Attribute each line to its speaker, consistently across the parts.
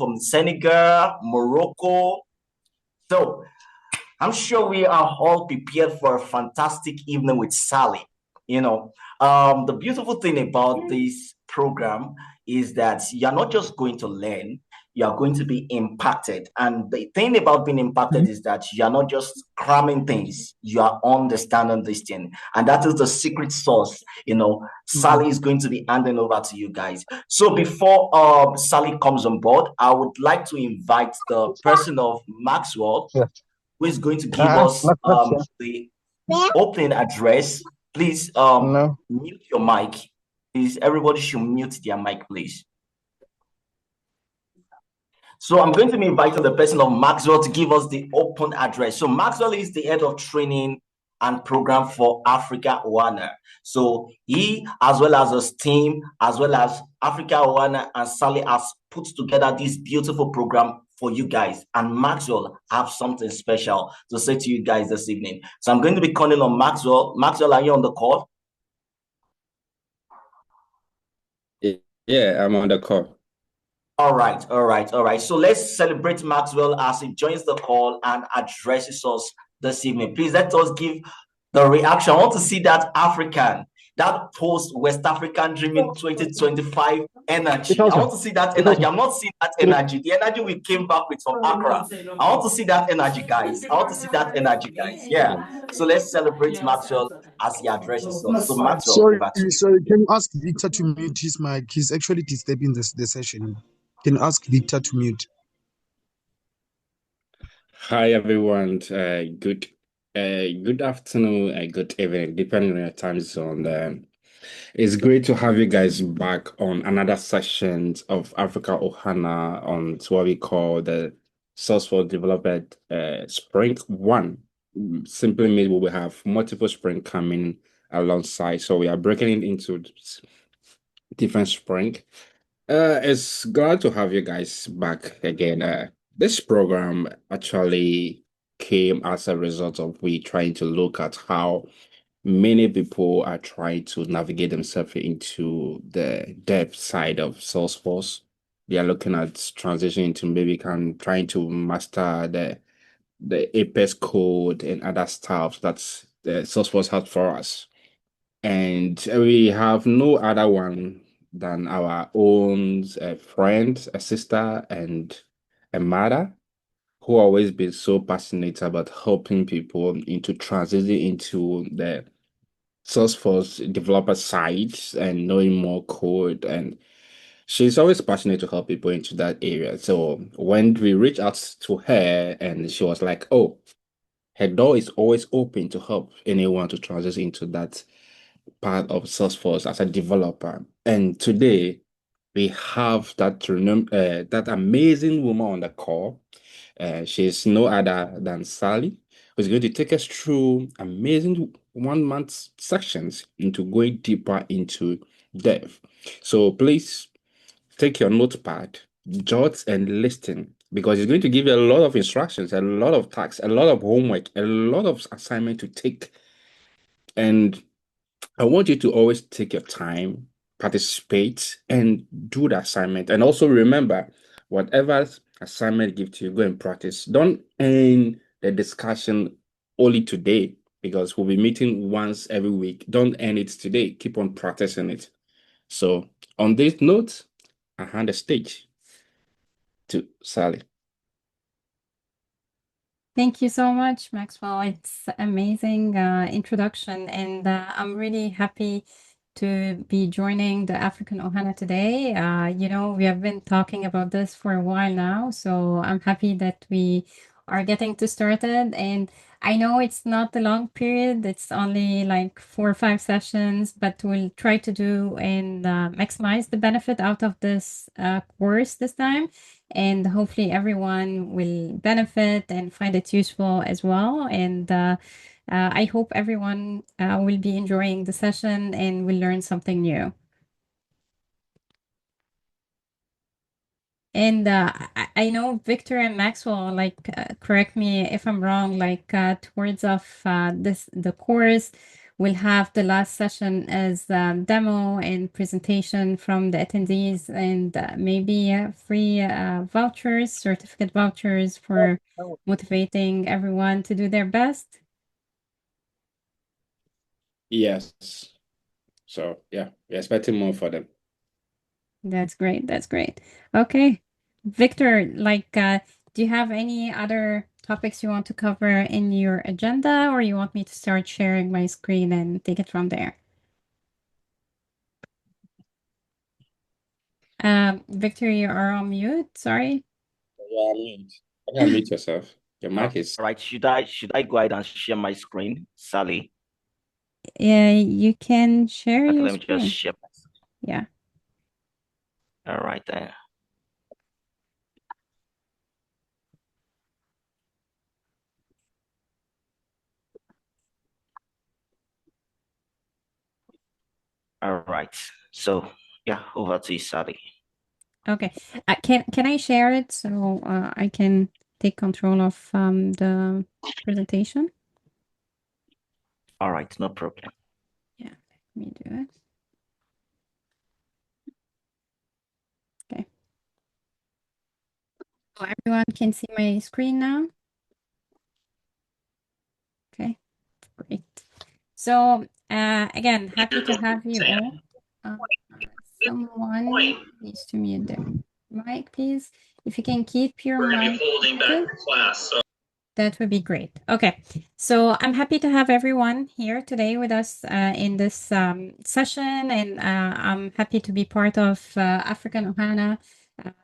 Speaker 1: from Senegal, Morocco. So I'm sure we are all prepared for a fantastic evening with Sally. The beautiful thing about this program is that you're not just going to learn, you are going to be impacted. And the thing about being impacted is that you're not just cramming things, you are understanding this thing. And that is the secret sauce. Sally is going to be handing over to you guys. So before Sally comes on board, I would like to invite the person of Maxwell, who is going to give us the opening address. Please mute your mic. Please, everybody should mute their mic, please. So I'm going to be inviting the person of Maxwell to give us the open address. So Maxwell is the head of training and program for Africa Ohana. So he, as well as his team, as well as Africa Ohana and Sally, has put together this beautiful program for you guys. And Maxwell have something special to say to you guys this evening. So I'm going to be calling on Maxwell. Maxwell, are you on the call?
Speaker 2: Yeah, I'm on the call.
Speaker 1: All right. So let's celebrate Maxwell as he joins the call and addresses us this evening. Please let us give the reaction. I want to see that African, that post-West African Dreaming 2025 energy. I want to see that energy. I'm not seeing that energy. The energy we came back with from Accra. I want to see that energy, guys. Yeah. So let's celebrate Maxwell as he addresses us. So Maxwell,
Speaker 3: sorry. Can you ask Victor to mute his mic? He's actually disturbing the session. Can you ask Victor to mute?
Speaker 2: Hi everyone. Good afternoon, good evening, depending on your time zone. It's great to have you guys back on another session of Africa Ohana on what we call the Salesforce Developer Spring 1. Simply means we will have multiple spring coming alongside. So we are breaking it into different spring. It's glad to have you guys back again. This program actually came as a result of we trying to look at how many people are trying to navigate themselves into the dev side of Salesforce. They are looking at transitioning to maybe trying to master the Apex code and other stuff that the Salesforce has for us. And we have no other one than our own friend, a sister, and a mother who always been so passionate about helping people into transitioning into the Salesforce developer side and knowing more code. And she's always passionate to help people into that area. So when we reached out to her, and she was like, oh, her door is always open to help anyone to transition into that part of Salesforce as a developer. And today we have that amazing woman on the call. She's no other than Sally, who's going to take us through amazing 1 month sections into going deeper into dev. So please take your notepad, jot and listen, because it's going to give you a lot of instructions, a lot of tasks, a lot of homework, a lot of assignment to take. And I want you to always take your time, participate, and do the assignment. And also remember, whatever assignment give to you, go and practice. Don't end the discussion only today, because we'll be meeting once every week. Don't end it today. Keep on practicing it. So on this note, I hand the stage to Sally.
Speaker 4: Thank you so much, Maxwell. It's amazing introduction, and I'm really happy to be joining the African Ohana today. We have been talking about this for a while now, so I'm happy that we are getting to started. And I know it's not a long period, it's only like 4 or 5 sessions, but we'll try to do and maximize the benefit out of this course this time. And hopefully everyone will benefit and find it useful as well. And I hope everyone will be enjoying the session and will learn something new. And I know Victor and Maxwell, correct me if I'm wrong, towards of the course, We'll have the last session as demo and presentation from the attendees, and maybe free vouchers, certificate vouchers for motivating everyone to do their best.
Speaker 2: Yes. So yeah, we're expecting more for them.
Speaker 4: That's great. That's great. Okay. Victor, do you have any other topics you want to cover in your agenda, or you want me to start sharing my screen and take it from there? Victor, you are on mute. Sorry.
Speaker 2: Yeah, mute. Unmute yourself. Your mic is.
Speaker 1: All right. Should I go ahead and share my screen, Sally?
Speaker 4: Yeah, you can share
Speaker 1: Okay,
Speaker 4: your
Speaker 1: let me
Speaker 4: screen.
Speaker 1: just share.
Speaker 4: Yeah.
Speaker 1: All right then. All right. So yeah, over to you, Sally.
Speaker 4: Okay. Can I share it so I can take control of the presentation?
Speaker 1: All right, no problem.
Speaker 4: Yeah, let me do it. Okay. So everyone can see my screen now? Okay, great. So again, happy to have you all. Someone needs to mute their mic, please. If you can keep your mic muted, that would be great. Okay, so I'm happy to have everyone here today with us in this session, and I'm happy to be part of African Ohana.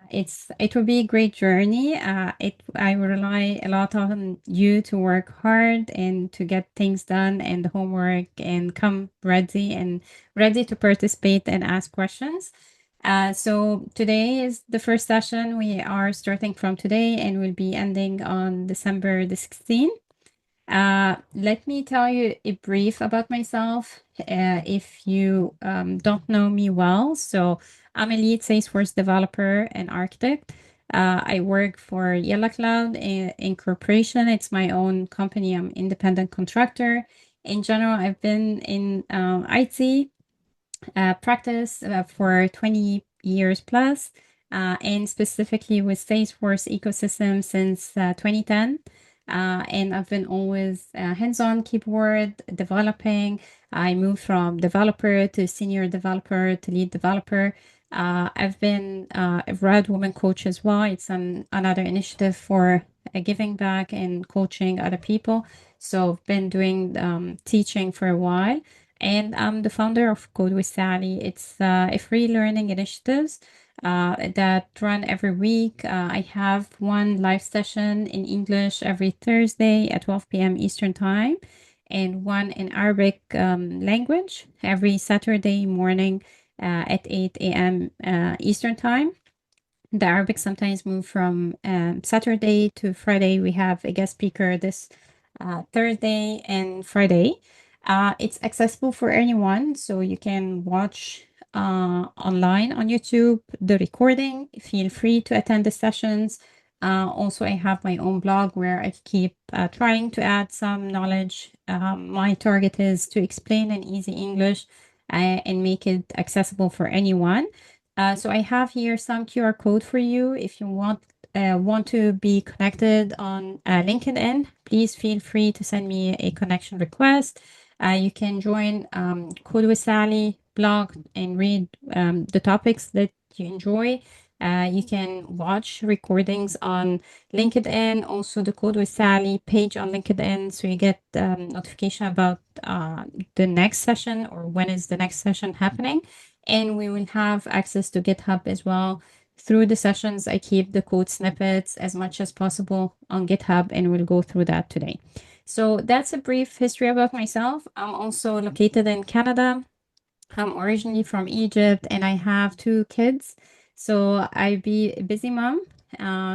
Speaker 4: It will be a great journey. I rely a lot on you to work hard and to get things done and the homework and come ready to participate and ask questions. So today is the first session. We are starting from today and will be ending on December the 16th. Let me tell you a brief about myself if you don't know me well. So I'm a lead Salesforce developer and architect. I work for Yella Cloud Incorporation. It's my own company. I'm independent contractor. In general, I've been in IT practice for 20 years plus, and specifically with Salesforce ecosystem since 2010. And I've been always hands-on keyboard developing. I moved from developer to senior developer to lead developer. I've been a Red Woman coach as well. It's another initiative for giving back and coaching other people. So I've been doing teaching for a while. And I'm the founder of Code with Sally. It's a free learning initiatives that run every week. I have one live session in English every Thursday at 12 p.m. Eastern Time, and one in Arabic language every Saturday morning at 8 a.m. Eastern Time. The Arabic sometimes move from Saturday to Friday. We have a guest speaker this Thursday and Friday. It's accessible for anyone, so you can watch online on YouTube the recording. Feel free to attend the sessions. Also, I have my own blog where I keep trying to add some knowledge. My target is to explain in easy English and make it accessible for anyone. So I have here some QR code for you. If you want to be connected on LinkedIn, please feel free to send me a connection request. You can join Code with Sally blog and read the topics that you enjoy. You can watch recordings on LinkedIn, also the Code with Sally page on LinkedIn, so you get notification about the next session or when is the next session happening. And we will have access to GitHub as well. Through the sessions, I keep the code snippets as much as possible on GitHub, and we'll go through that today. So that's a brief history about myself. I'm also located in Canada. I'm originally from Egypt, and I have 2 kids. So I be a busy mom.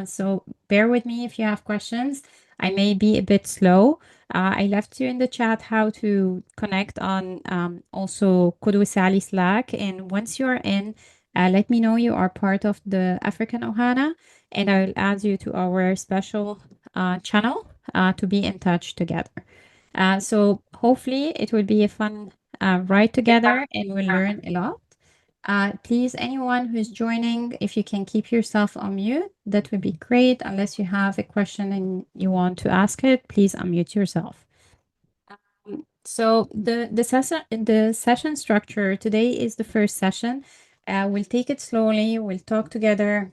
Speaker 4: So bear with me if you have questions. I may be a bit slow. I left you in the chat how to connect on also Kudu Sally Slack. And once you're in, let me know you are part of the African Ohana, and I will add you to our special channel to be in touch together. So hopefully it will be a fun ride together and we'll learn a lot. Please, anyone who's joining, if you can keep yourself on mute, that would be great. Unless you have a question and you want to ask it, please unmute yourself. So the session structure today is the first session. We'll take it slowly. We'll talk together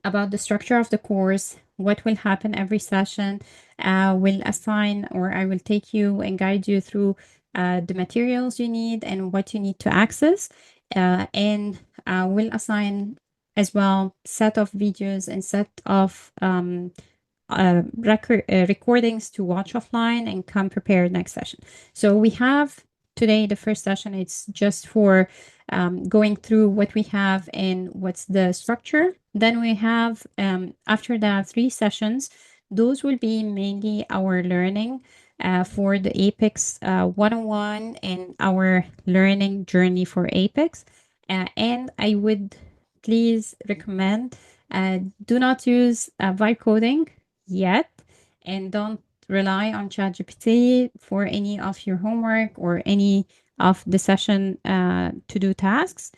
Speaker 4: about the structure of the course, what will happen every session. We'll assign, or I will take you and guide you through the materials you need and what you need to access. And we'll assign as well set of videos and set of recordings to watch offline and come prepared next session. So we have today the first session. It's just for going through what we have and what's the structure. Then we have after that 3 sessions. Those will be mainly our learning for the Apex 101 and our learning journey for Apex. And I would please recommend do not use vibe coding yet, and don't rely on ChatGPT for any of your homework or any of the session to do tasks,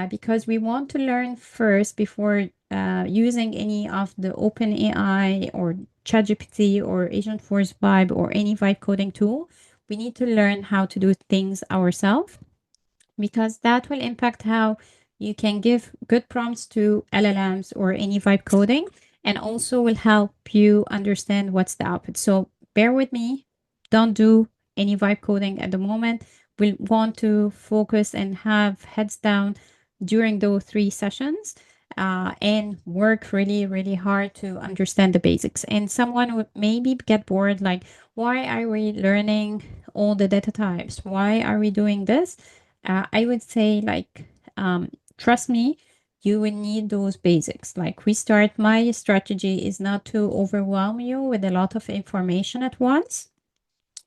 Speaker 4: because we want to learn first before using any of the OpenAI or ChatGPT or Agentforce Vibe or any vibe coding tool. We need to learn how to do things ourselves, because that will impact how you can give good prompts to LLMs or any vibe coding, and also will help you understand what's the output. So bear with me. Don't do any vibe coding at the moment. We'll want to focus and have heads down during those 3 sessions and work really, really hard to understand the basics. And someone would maybe get bored, like, why are we learning all the data types? Why are we doing this? I would say, like, trust me, you will need those basics. Like, my strategy is not to overwhelm you with a lot of information at once.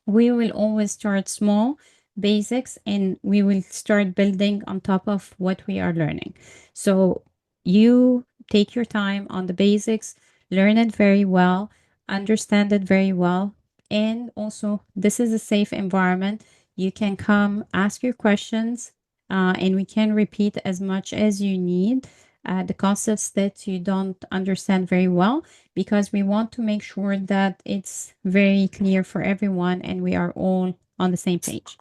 Speaker 4: We will always start small, basics, and we will start building on top of what we are learning. So you take your time on the basics, learn it very well, understand it very well. And also, this is a safe environment. You can come ask your questions, and we can repeat as much as you need the concepts that you don't understand very well, because we want to make sure that it's very clear for everyone and we are all on the same page.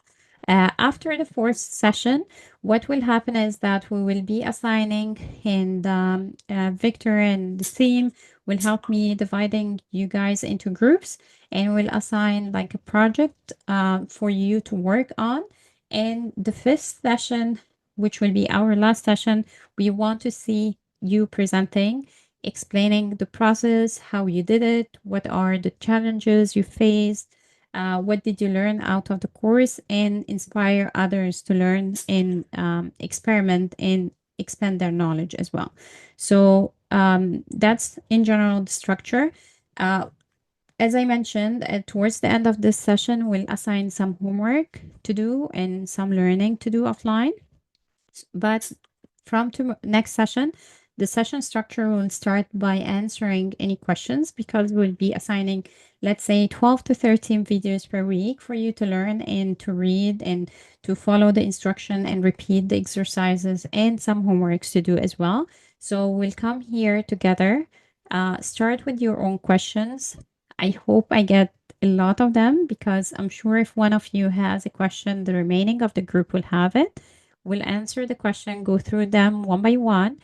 Speaker 4: After the 4th session, what will happen is that we will be assigning, and Victor and the team will help me dividing you guys into groups, and will assign like a project for you to work on. And the 5th session, which will be our last session, we want to see you presenting, explaining the process, how you did it, what are the challenges you faced, what did you learn out of the course, and inspire others to learn and experiment and expand their knowledge as well. So that's in general the structure. As I mentioned, towards the end of this session, we'll assign some homework to do and some learning to do offline. But from next session, the session structure will start by answering any questions, because we'll be assigning, let's say, 12 to 13 videos per week for you to learn and to read and to follow the instruction and repeat the exercises, and some homeworks to do as well. So we'll come here together, start with your own questions. I hope I get a lot of them, because I'm sure if one of you has a question, the remaining of the group will have it. We'll answer the question, go through them one by one.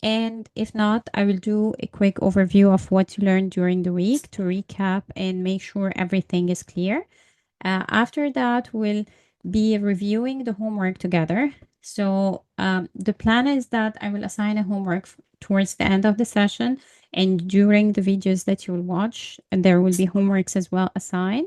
Speaker 4: And if not, I will do a quick overview of what you learned during the week to recap and make sure everything is clear. After that, we'll be reviewing the homework together. So the plan is that I will assign a homework towards the end of the session, and during the videos that you will watch, and there will be homeworks as well assigned.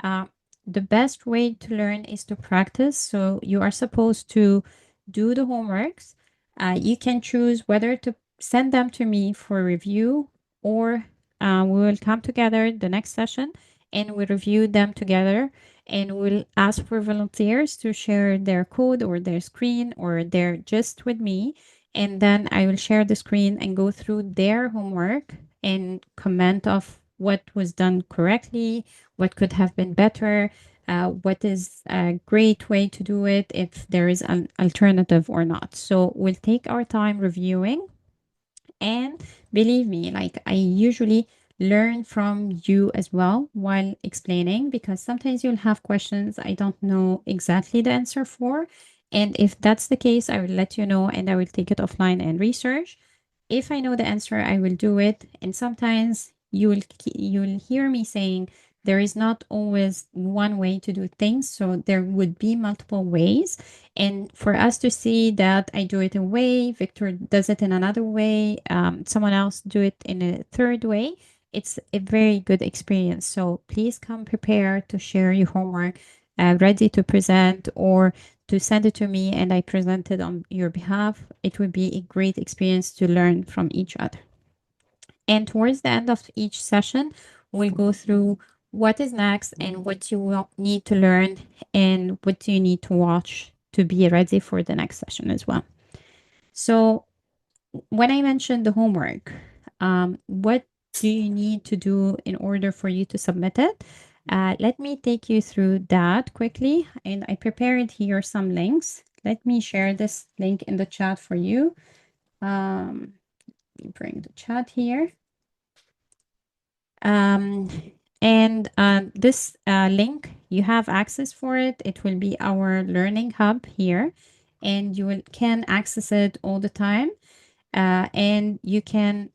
Speaker 4: The best way to learn is to practice. So you are supposed to do the homeworks. You can choose whether to send them to me for review, or we will come together the next session and we'll review them together, and we'll ask for volunteers to share their code or their screen or their gist with me. And then I will share the screen and go through their homework and comment of what was done correctly, what could have been better, what is a great way to do it, if there is an alternative or not. So we'll take our time reviewing. And believe me, like I usually learn from you as well while explaining, because sometimes you'll have questions I don't know exactly the answer for. And if that's the case, I will let you know and I will take it offline and research. If I know the answer, I will do it. And sometimes you will hear me saying there is not always one way to do things, so there would be multiple ways. And for us to see that I do it a way, Victor does it in another way, someone else do it in a third way, it's a very good experience. So please come prepared to share your homework, ready to present or to send it to me and I present it on your behalf. It would be a great experience to learn from each other. And towards the end of each session, we'll go through what is next and what you will need to learn and what do you need to watch to be ready for the next session as well. So when I mentioned the homework, what do you need to do in order for you to submit it? Let me take you through that quickly. And I prepared here some links. Let me share this link in the chat for you. Let me bring the chat here. And this link, you have access for it. It will be our learning hub here, and you can access it all the time. And you can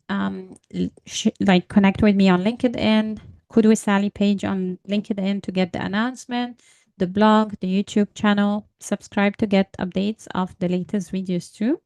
Speaker 4: like connect with me on LinkedIn, Code with Sally page on LinkedIn to get the announcement, the blog, the YouTube channel, subscribe to get updates of the latest videos too.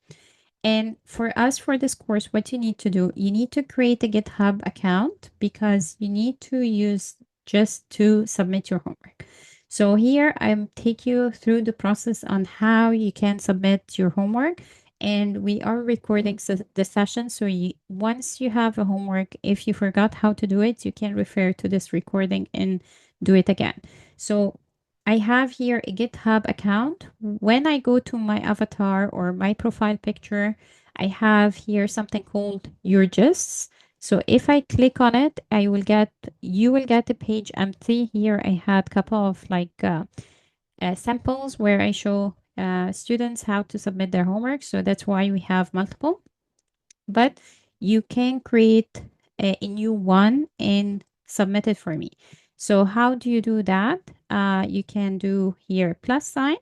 Speaker 4: And for us, for this course, what you need to do, you need to create a GitHub account because you need to use just to submit your homework. So here I'm take you through the process on how you can submit your homework. And we are recording the session. So once you have a homework, if you forgot how to do it, you can refer to this recording and do it again. So I have here a GitHub account. When I go to my avatar or my profile picture, I have here something called your gists. So if I click on it, you will get a page empty. Here I had a couple of like samples where I show students how to submit their homework. So that's why we have multiple. But you can create a new one and submit it for me. So how do you do that? You can do here plus sign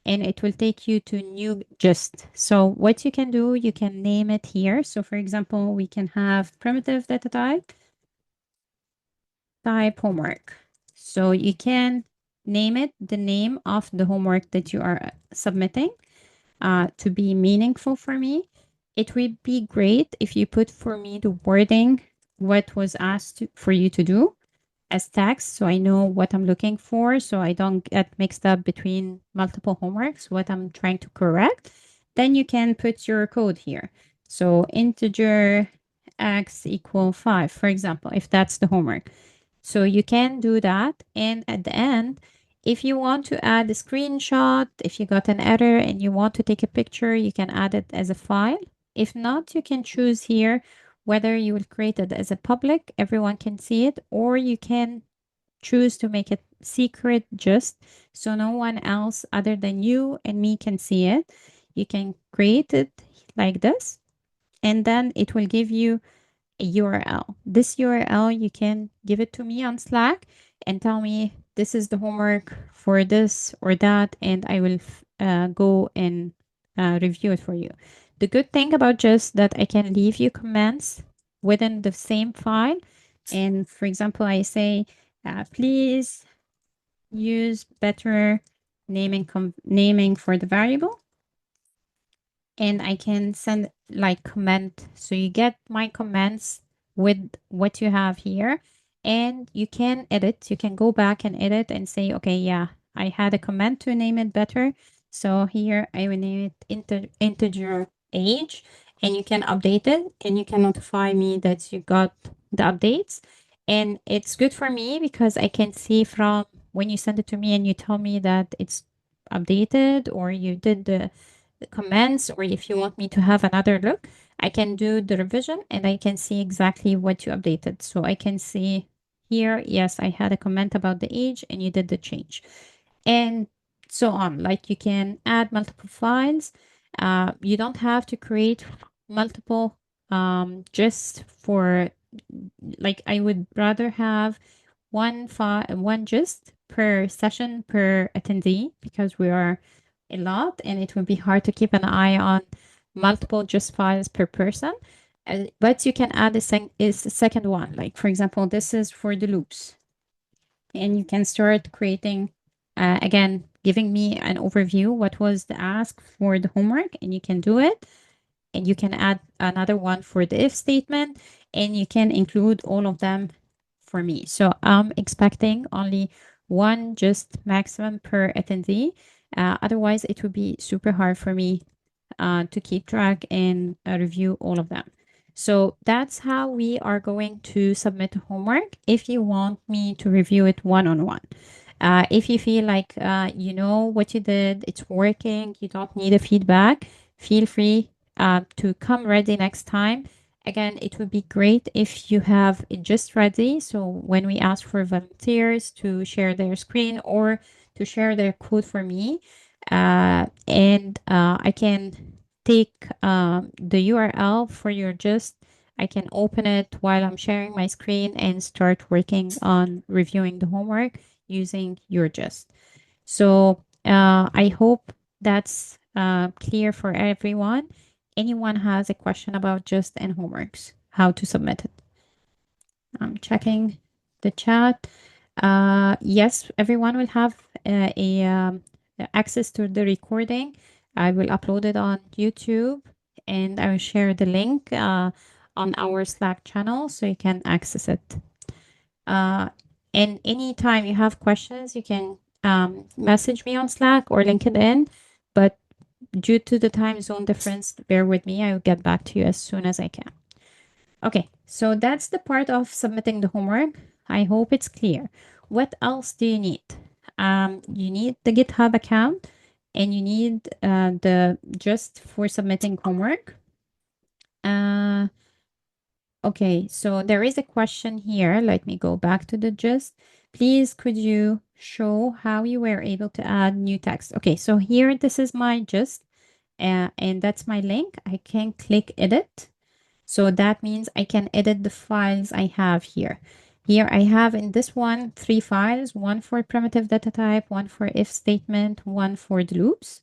Speaker 4: and it will take you to new gist. So what you can do, you can name it here. So for example, we can have primitive data type homework. So you can name it the name of the homework that you are submitting to be meaningful for me. It would be great if you put for me the wording, what was asked for you to do as text, so I know what I'm looking for, so I don't get mixed up between multiple homeworks, what I'm trying to correct. Then you can put your code here. So integer x equal 5, for example, if that's the homework. So you can do that. And at the end, if you want to add a screenshot, if you got an error and you want to take a picture, you can add it as a file. If not, you can choose here whether you will create it as a public, everyone can see it, or you can choose to make it secret just so no one else other than you and me can see it. You can create it like this, and then it will give you a URL. This URL, you can give it to me on Slack and tell me this is the homework for this or that, and I will go and review it for you. The good thing about just that I can leave you comments within the same file. And for example, I say, please use better naming for the variable. And I can send like comment. So you get my comments with what you have here and you can edit. You can go back and edit and say, okay, yeah, I had a comment to name it better. So here I will name it integer age and you can update it and you can notify me that you got the updates. And it's good for me because I can see from when you send it to me and you tell me that it's updated or you did comments, or if you want me to have another look, I can do the revision and I can see exactly what you updated. So I can see here, yes, I had a comment about the age and you did the change. And so on. Like you can add multiple files. You don't have to create multiple just for, like, I would rather have one file, one gist per session per attendee, because we are a lot and it would be hard to keep an eye on multiple gist files per person. But you can add a second one. Like, for example, this is for the loops. And you can start creating, again, giving me an overview, what was the ask for the homework, and you can do it. And you can add another one for the if statement, and you can include all of them for me. So I'm expecting only one just maximum per attendee. Otherwise, it would be super hard for me to keep track and review all of them. So that's how we are going to submit homework if you want me to review it one-on-one. If you feel like you know what you did, it's working, you don't need a feedback, feel free to come ready next time. Again, it would be great if you have it just ready. So when we ask for volunteers to share their screen or to share their code for me, and I can take the URL for your gist. I can open it while I'm sharing my screen and start working on reviewing the homework using your gist. So I hope that's clear for everyone. Anyone has a question about gist and homeworks, how to submit it? I'm checking the chat. Yes, everyone will have access to the recording. I will upload it on YouTube and I will share the link on our Slack channel so you can access it. And anytime you have questions, you can message me on Slack or LinkedIn. But due to the time zone difference, bear with me. I will get back to you as soon as I can. Okay, so that's the part of submitting the homework. I hope it's clear. What else do you need? You need the GitHub account and you need the just for submitting homework. Okay, so there is a question here. Let me go back to the gist. Please, could you show how you were able to add new text? Okay, so here, this is my gist, and that's my link. I can click edit. So that means I can edit the files I have here. Here I have in this one, 3 files, one for primitive data type, one for if statement, one for the loops.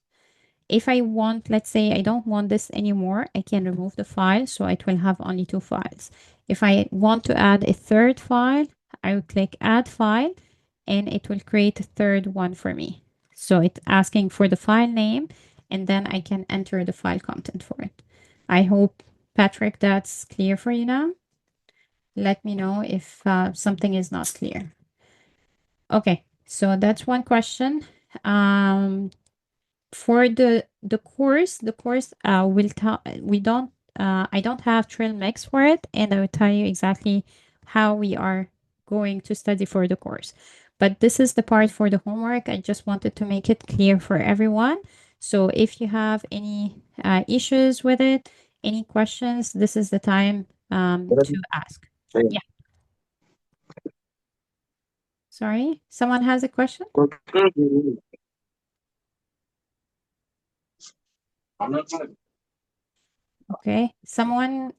Speaker 4: If I want, let's say I don't want this anymore, I can remove the file, so it will have only 2 files. If I want to add a third file, I will click add file and it will create a third one for me. So it's asking for the file name and then I can enter the file content for it. I hope, Patrick, that's clear for you now. Let me know if something is not clear. Okay, so that's one question. For the course, will tell I don't have trail mix for it, and I will tell you exactly how we are going to study for the course. But this is the part for the homework. I just wanted to make it clear for everyone. So if you have any issues with it, any questions, this is the time to ask. Yeah. Sorry, someone has a question? Okay, someone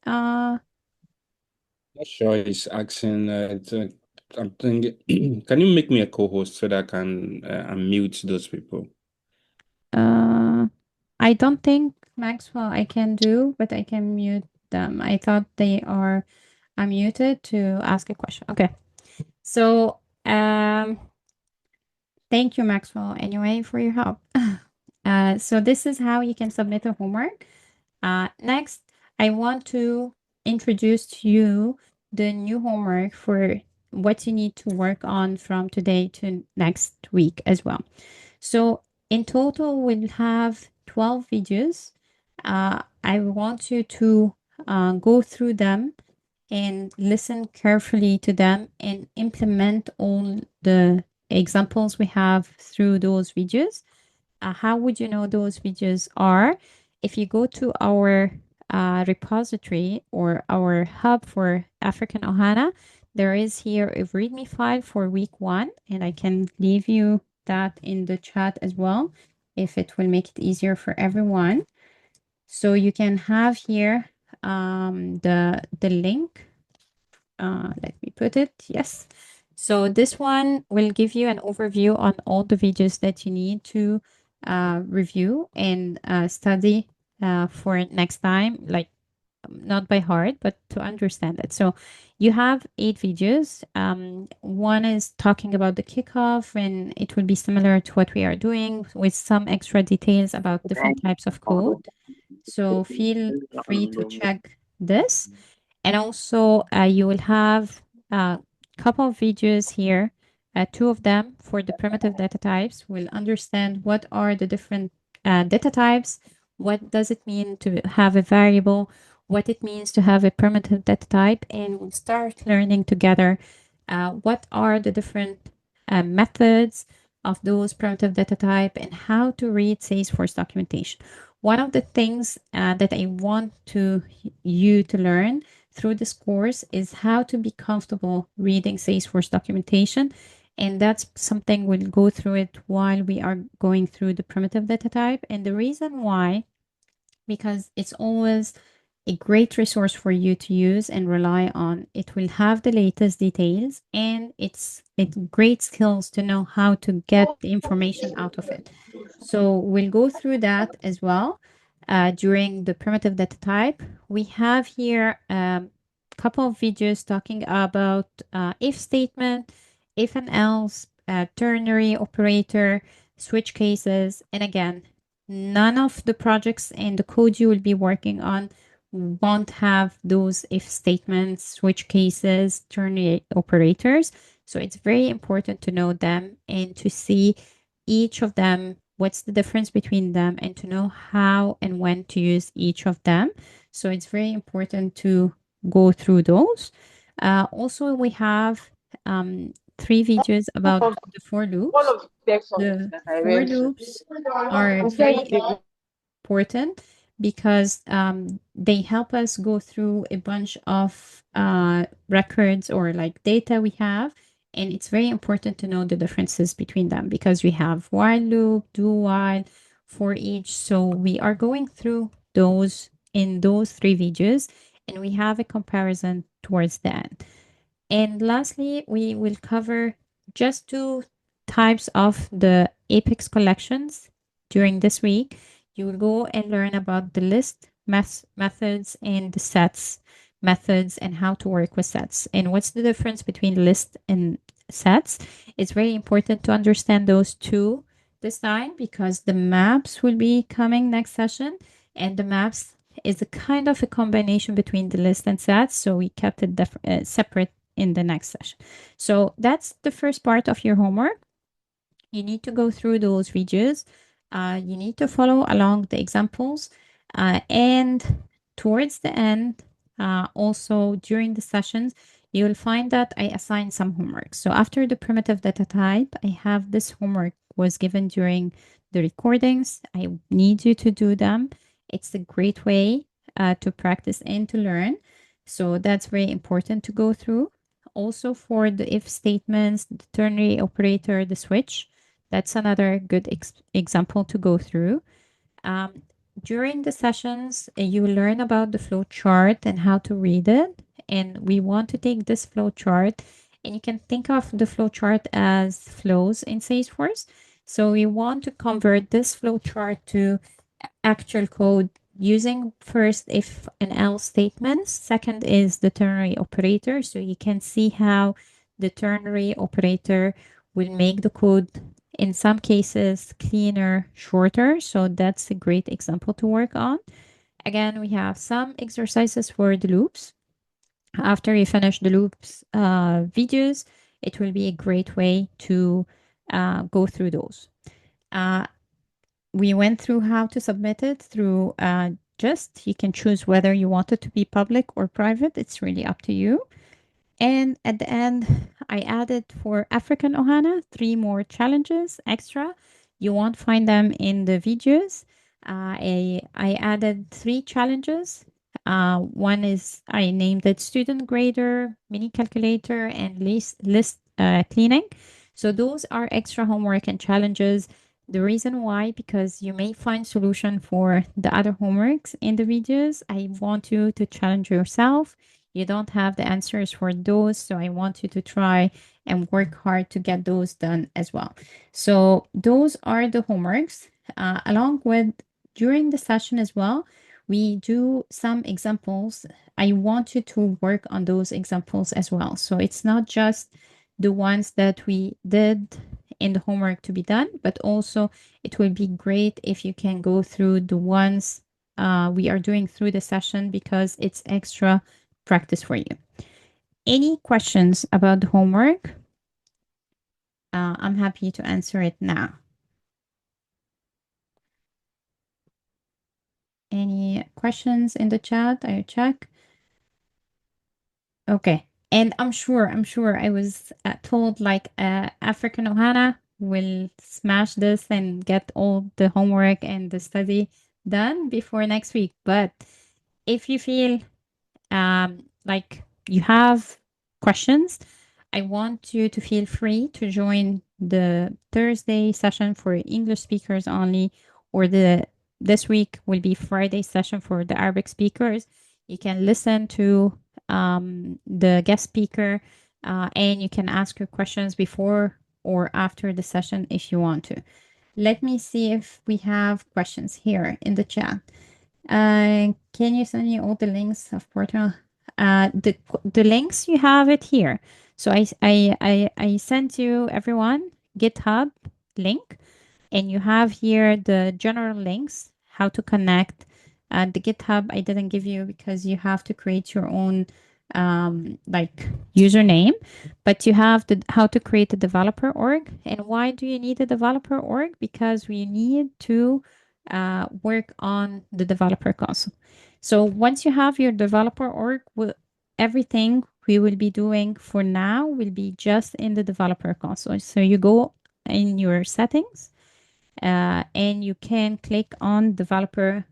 Speaker 2: Not sure he's asking. I'm thinking, can you make me a co-host so that I can unmute those people?
Speaker 4: I don't think Maxwell I can do, but I can mute them. I thought they are unmuted to ask a question. Okay. So thank you, Maxwell, anyway, for your help. So this is how you can submit a homework. Next, I want to introduce to you the new homework for what you need to work on from today to next week as well. So in total, we'll have 12 videos. I want you to go through them and listen carefully to them and implement all the examples we have through those videos. how would you know those videos are? If you go to our repository or our hub for African Ohana, there is here a README file for week 1, and I can leave you that in the chat as well, if it will make it easier for everyone. So you can have here the link. Let me put it. Yes. So this one will give you an overview on all the videos that you need to review and study for next time, like not by heart, but to understand it. So you have 8 videos. One is talking about the kickoff, and it will be similar to what we are doing with some extra details about different types of code. So feel free to check this. And also you will have a couple of videos here, 2 of them for the primitive data types. We'll understand what are the different data types, what does it mean to have a variable, what it means to have a primitive data type, and we'll start learning together what are the different methods of those primitive data type and how to read Salesforce documentation. One of the things that I want you to learn through this course is how to be comfortable reading Salesforce documentation. And that's something we'll go through it while we are going through the primitive data type. And the reason why, because it's always a great resource for you to use and rely on. It will have the latest details, and it's great skills to know how to get the information out of it. So we'll go through that as well during the primitive data type. We have here a couple of videos talking about if statement, if and else, ternary operator, switch cases, and again, none of the projects and the code you will be working on won't have those if statements, switch cases, ternary operators. So it's very important to know them and to see each of them, what's the difference between them, and to know how and when to use each of them. So it's very important to go through those. Also, we have 3 videos about the for loops. The for loops are very important because they help us go through a bunch of records or like data we have. And it's very important to know the differences between them because we have while loop, do while, for each. So we are going through those in those 3 videos, and we have a comparison towards the end. And lastly, we will cover just 2 types of the Apex collections during this week. You will go and learn about the list methods and the sets methods and how to work with sets. And what's the difference between list and sets? It's very important to understand those 2 this time because the maps will be coming next session, and the maps is a kind of a combination between the list and sets. So we kept it separate in the next session. So that's the first part of your homework. You need to go through those videos. You need to follow along the examples. And towards the end, also during the sessions, you will find that I assign some homework. So after the primitive data type, I have this homework was given during the recordings. I need you to do them. It's a great way to practice and to learn. So that's very important to go through. Also for the if statements, the ternary operator, the switch, that's another good example to go through. During the sessions, you learn about the flow chart and how to read it. And we want to take this flow chart, and you can think of the flow chart as flows in Salesforce. So we want to convert this flow chart to actual code using first if and else statements. Second is the ternary operator. So you can see how the ternary operator will make the code in some cases cleaner, shorter. So that's a great example to work on. Again, we have some exercises for the loops. After you finish the loops videos, it will be a great way to go through those. We went through how to submit it through Gist. You can choose whether you want it to be public or private. It's really up to you. And at the end, I added for African Ohana 3 more challenges extra. You won't find them in the videos. I added 3 challenges. One is I named it student grader, mini calculator, and list cleaning. So those are extra homework and challenges. The reason why, because you may find solution for the other homeworks in the videos. I want you to challenge yourself. You don't have the answers for those, so I want you to try and work hard to get those done as well. So those are the homeworks. Along with during the session as well, we do some examples. I want you to work on those examples as well. So it's not just the ones that we did in the homework to be done, but also it will be great if you can go through the ones we are doing through the session, because it's extra practice for you. Any questions about the homework? I'm happy to answer it now. Any questions in the chat? I check. Okay. And I'm sure I was told like African Ohana will smash this and get all the homework and the study done before next week. But if you feel like you have questions, I want you to feel free to join the Thursday session for English speakers only, or this week will be Friday session for the Arabic speakers. You can listen to the guest speaker, and you can ask your questions before or after the session if you want to. Let me see if we have questions here in the chat. Can you send me all the links of portal? The links, you have it here. So I sent you everyone GitHub link, and you have here the general links, how to connect. The GitHub I didn't give you because you have to create your own like username, but you have the how to create a developer org. And why do you need a developer org? Because we need to work on the developer console. So once you have your developer org, everything we will be doing for now will be just in the developer console. So you go in your settings, and you can click on developer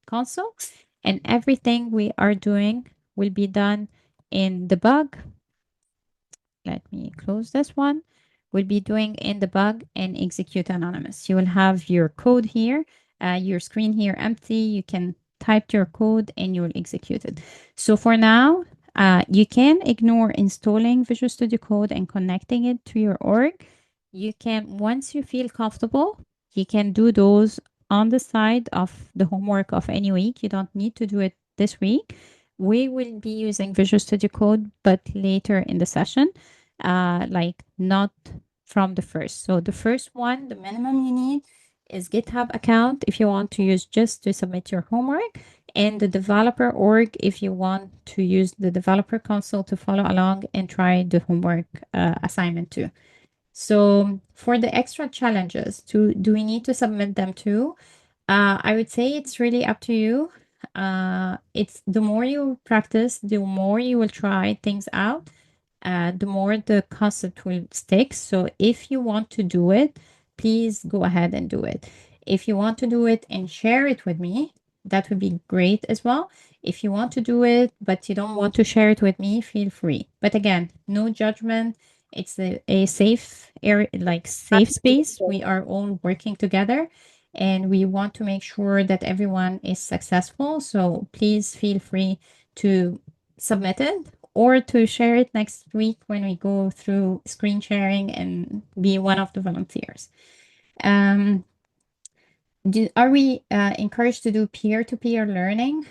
Speaker 4: console, and everything we are doing will be done in debug. Let me close this one. We'll be doing in debug and execute anonymous. You will have your code here, your screen here empty. You can type your code and you will execute it. So for now, you can ignore installing Visual Studio Code and connecting it to your org. You can, once you feel comfortable, you can do those on the side of the homework of any week. You don't need to do it this week. We will be using Visual Studio Code, but later in the session, like not from the first. So the first one, the minimum you need is GitHub account if you want to use just to submit your homework, and the developer org if you want to use the developer console to follow along and try the homework assignment too. So for the extra challenges, do we need to submit them too? I would say it's really up to you. It's the more you practice, the more you will try things out, the more the concept will stick. So if you want to do it, please go ahead and do it. If you want to do it and share it with me, that would be great as well. If you want to do it, but you don't want to share it with me, feel free. But again, no judgment. It's a safe area, like safe space. We are all working together, and we want to make sure that everyone is successful. So please feel free to submit it or to share it next week when we go through screen sharing and be one of the volunteers. Are we encouraged to do peer-to-peer learning?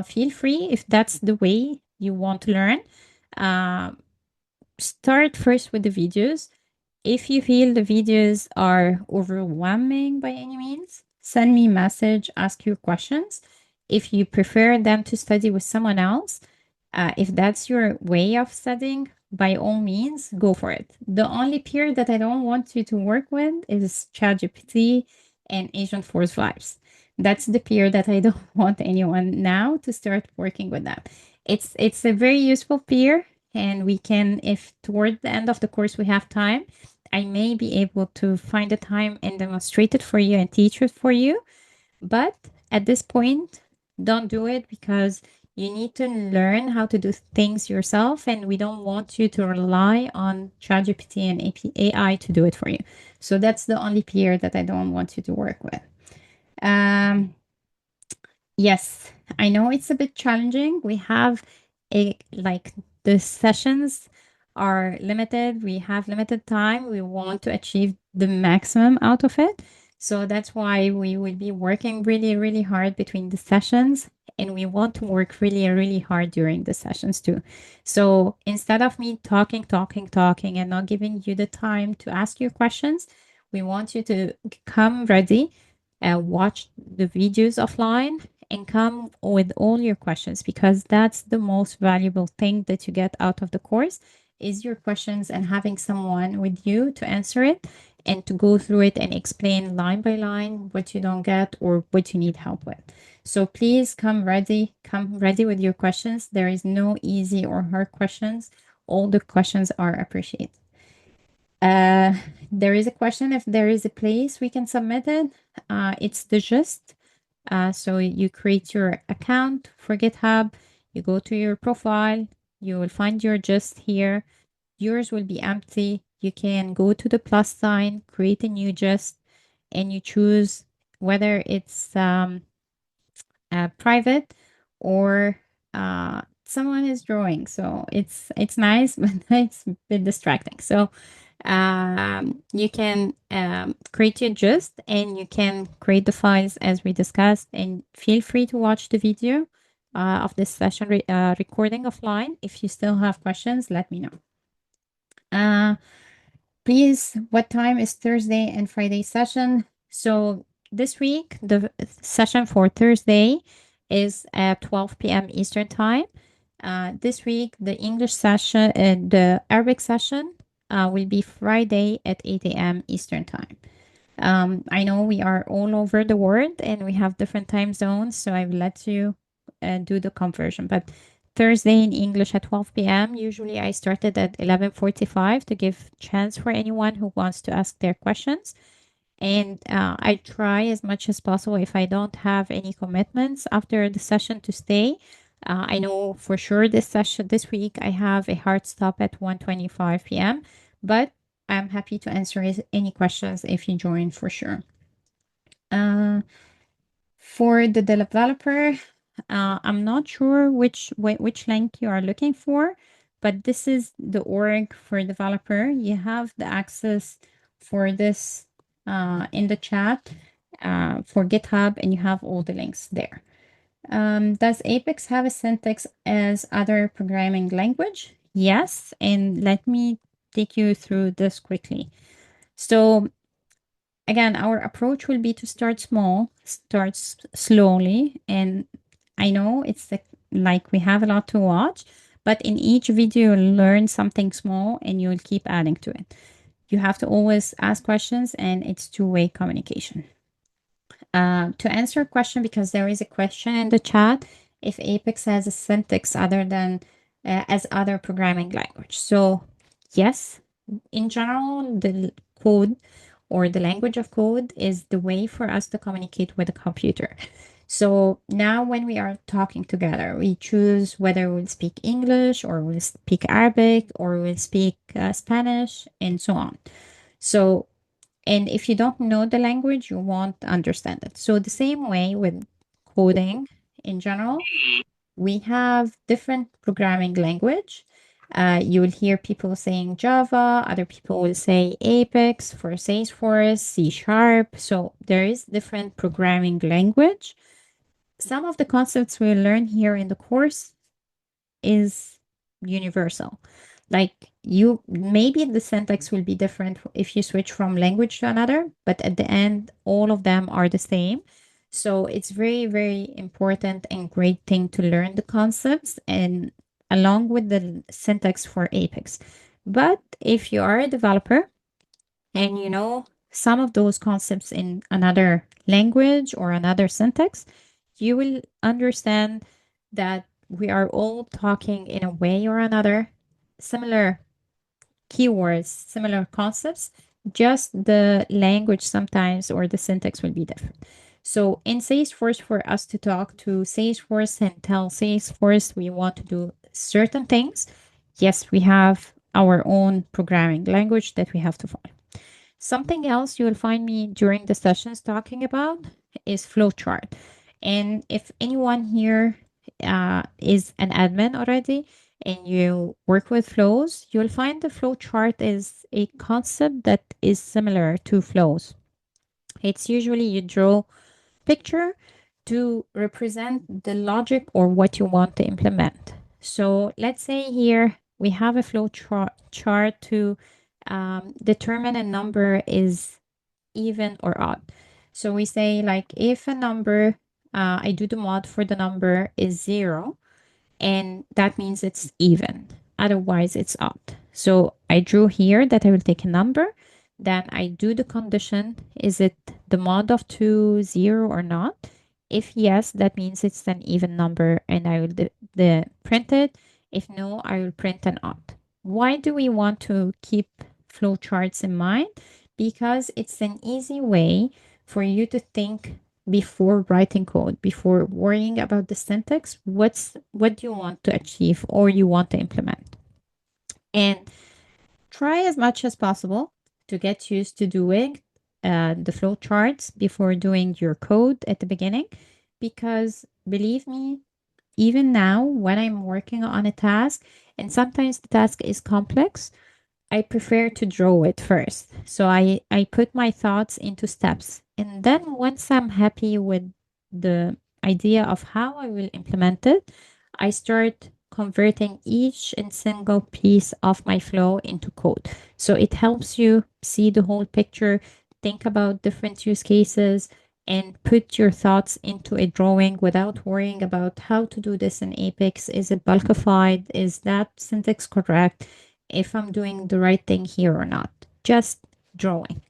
Speaker 4: Feel free if that's the way you want to learn. Start first with the videos. If you feel the videos are overwhelming by any means, send me a message, ask your questions. If you prefer them to study with someone else, if that's your way of studying, by all means, go for it. The only peer that I don't want you to work with is ChatGPT and Agentforce Vibes. That's the peer that I don't want anyone now to start working with them. It's a very useful peer, and we can, if toward the end of the course we have time, I may be able to find a time and demonstrate it for you and teach it for you. But at this point, don't do it because you need to learn how to do things yourself, and we don't want you to rely on ChatGPT and AI to do it for you. So that's the only period that I don't want you to work with. Yes, I know it's a bit challenging. We have the sessions are limited. We have limited time. We want to achieve the maximum out of it. So that's why we will be working really, really hard between the sessions. And we want to work really, really hard during the sessions too. So instead of me talking, and not giving you the time to ask your questions, we want you to come ready, watch the videos offline, and come with all your questions, because that's the most valuable thing that you get out of the course is your questions and having someone with you to answer it and to go through it and explain line by line what you don't get or what you need help with. So please come ready with your questions. There is no easy or hard questions. All the questions are appreciated. There is a question if there is a place we can submit it. It's the gist. So you create your account for GitHub, you go to your profile, you will find your gist here. Yours will be empty. You can go to the plus sign, create a new gist, and you choose whether it's private or someone is drawing. So it's nice, but it's a bit distracting. So you can create your gist and you can create the files as we discussed, and feel free to watch the video of this session recording offline. If you still have questions, let me know. Please, what time is Thursday and Friday session? So this week, the session for Thursday is at 12 p.m. Eastern time. This week, the English session and the Arabic session will be Friday at 8 a.m. Eastern time. I know we are all over the world and we have different time zones, so I've let you do the conversion. But Thursday in English at 12 p.m. Usually I started at 11:45 to give chance for anyone who wants to ask their questions. And I try as much as possible, if I don't have any commitments after the session, to stay. I know for sure this week, I have a hard stop at 1:25 p.m., but I'm happy to answer any questions if you join for sure. For the developer, I'm not sure which link you are looking for, but this is the org for developer. You have the access for this in the chat for GitHub, and you have all the links there. Does Apex have a syntax as other programming language? Yes, and let me take you through this quickly. So again, our approach will be to start small, start slowly. And I know it's like we have a lot to watch, but in each video, you'll learn something small and you'll keep adding to it. You have to always ask questions, and it's two-way communication. To answer a question, because there is a question in the chat, if Apex has a syntax other than as other programming language. So yes, in general, the code or the language of code is the way for us to communicate with the computer. So now when we are talking together, we choose whether we'll speak English or we'll speak Arabic or we'll speak Spanish and so on. So, and if you don't know the language, you won't understand it. So the same way with coding in general, we have different programming language. You will hear people saying Java, other people will say Apex for Salesforce, C#. So there is different programming language. Some of the concepts we learn here in the course is universal. Like you, maybe the syntax will be different if you switch from language to another, but at the end, all of them are the same. So it's very, very important and great thing to learn the concepts and along with the syntax for Apex. But if you are a developer and you know some of those concepts in another language or another syntax, you will understand that we are all talking in a way or another similar keywords, similar concepts, just the language sometimes or the syntax will be different. So in Salesforce, for us to talk to Salesforce and tell Salesforce we want to do certain things, yes, we have our own programming language that we have to follow. Something else you will find me during the sessions talking about is flowchart. And if anyone here is an admin already and you work with flows, you'll find the flowchart is a concept that is similar to flows. It's usually you draw picture to represent the logic or what you want to implement. So let's say here we have a flow chart to determine a number is even or odd. So we say like if a number, I do the mod for the number is 0, and that means it's even. Otherwise, it's odd. So I drew here that I will take a number. Then I do the condition. Is it the mod of 2 0 or not? If yes, that means it's an even number and I will print it. If no, I will print an odd. Why do we want to keep flowcharts in mind? Because it's an easy way for you to think before writing code, before worrying about the syntax, what do you want to achieve or you want to implement. And try as much as possible to get used to doing the flow charts before doing your code at the beginning, because believe me, even now when I'm working on a task and sometimes the task is complex, I prefer to draw it first. So I put my thoughts into steps. And then once I'm happy with the idea of how I will implement it, I start converting each and single piece of my flow into code. So it helps you see the whole picture, think about different use cases, and put your thoughts into a drawing without worrying about how to do this in Apex. Is it bulkified? Is that syntax correct? If I'm doing the right thing here or not. Just drawing.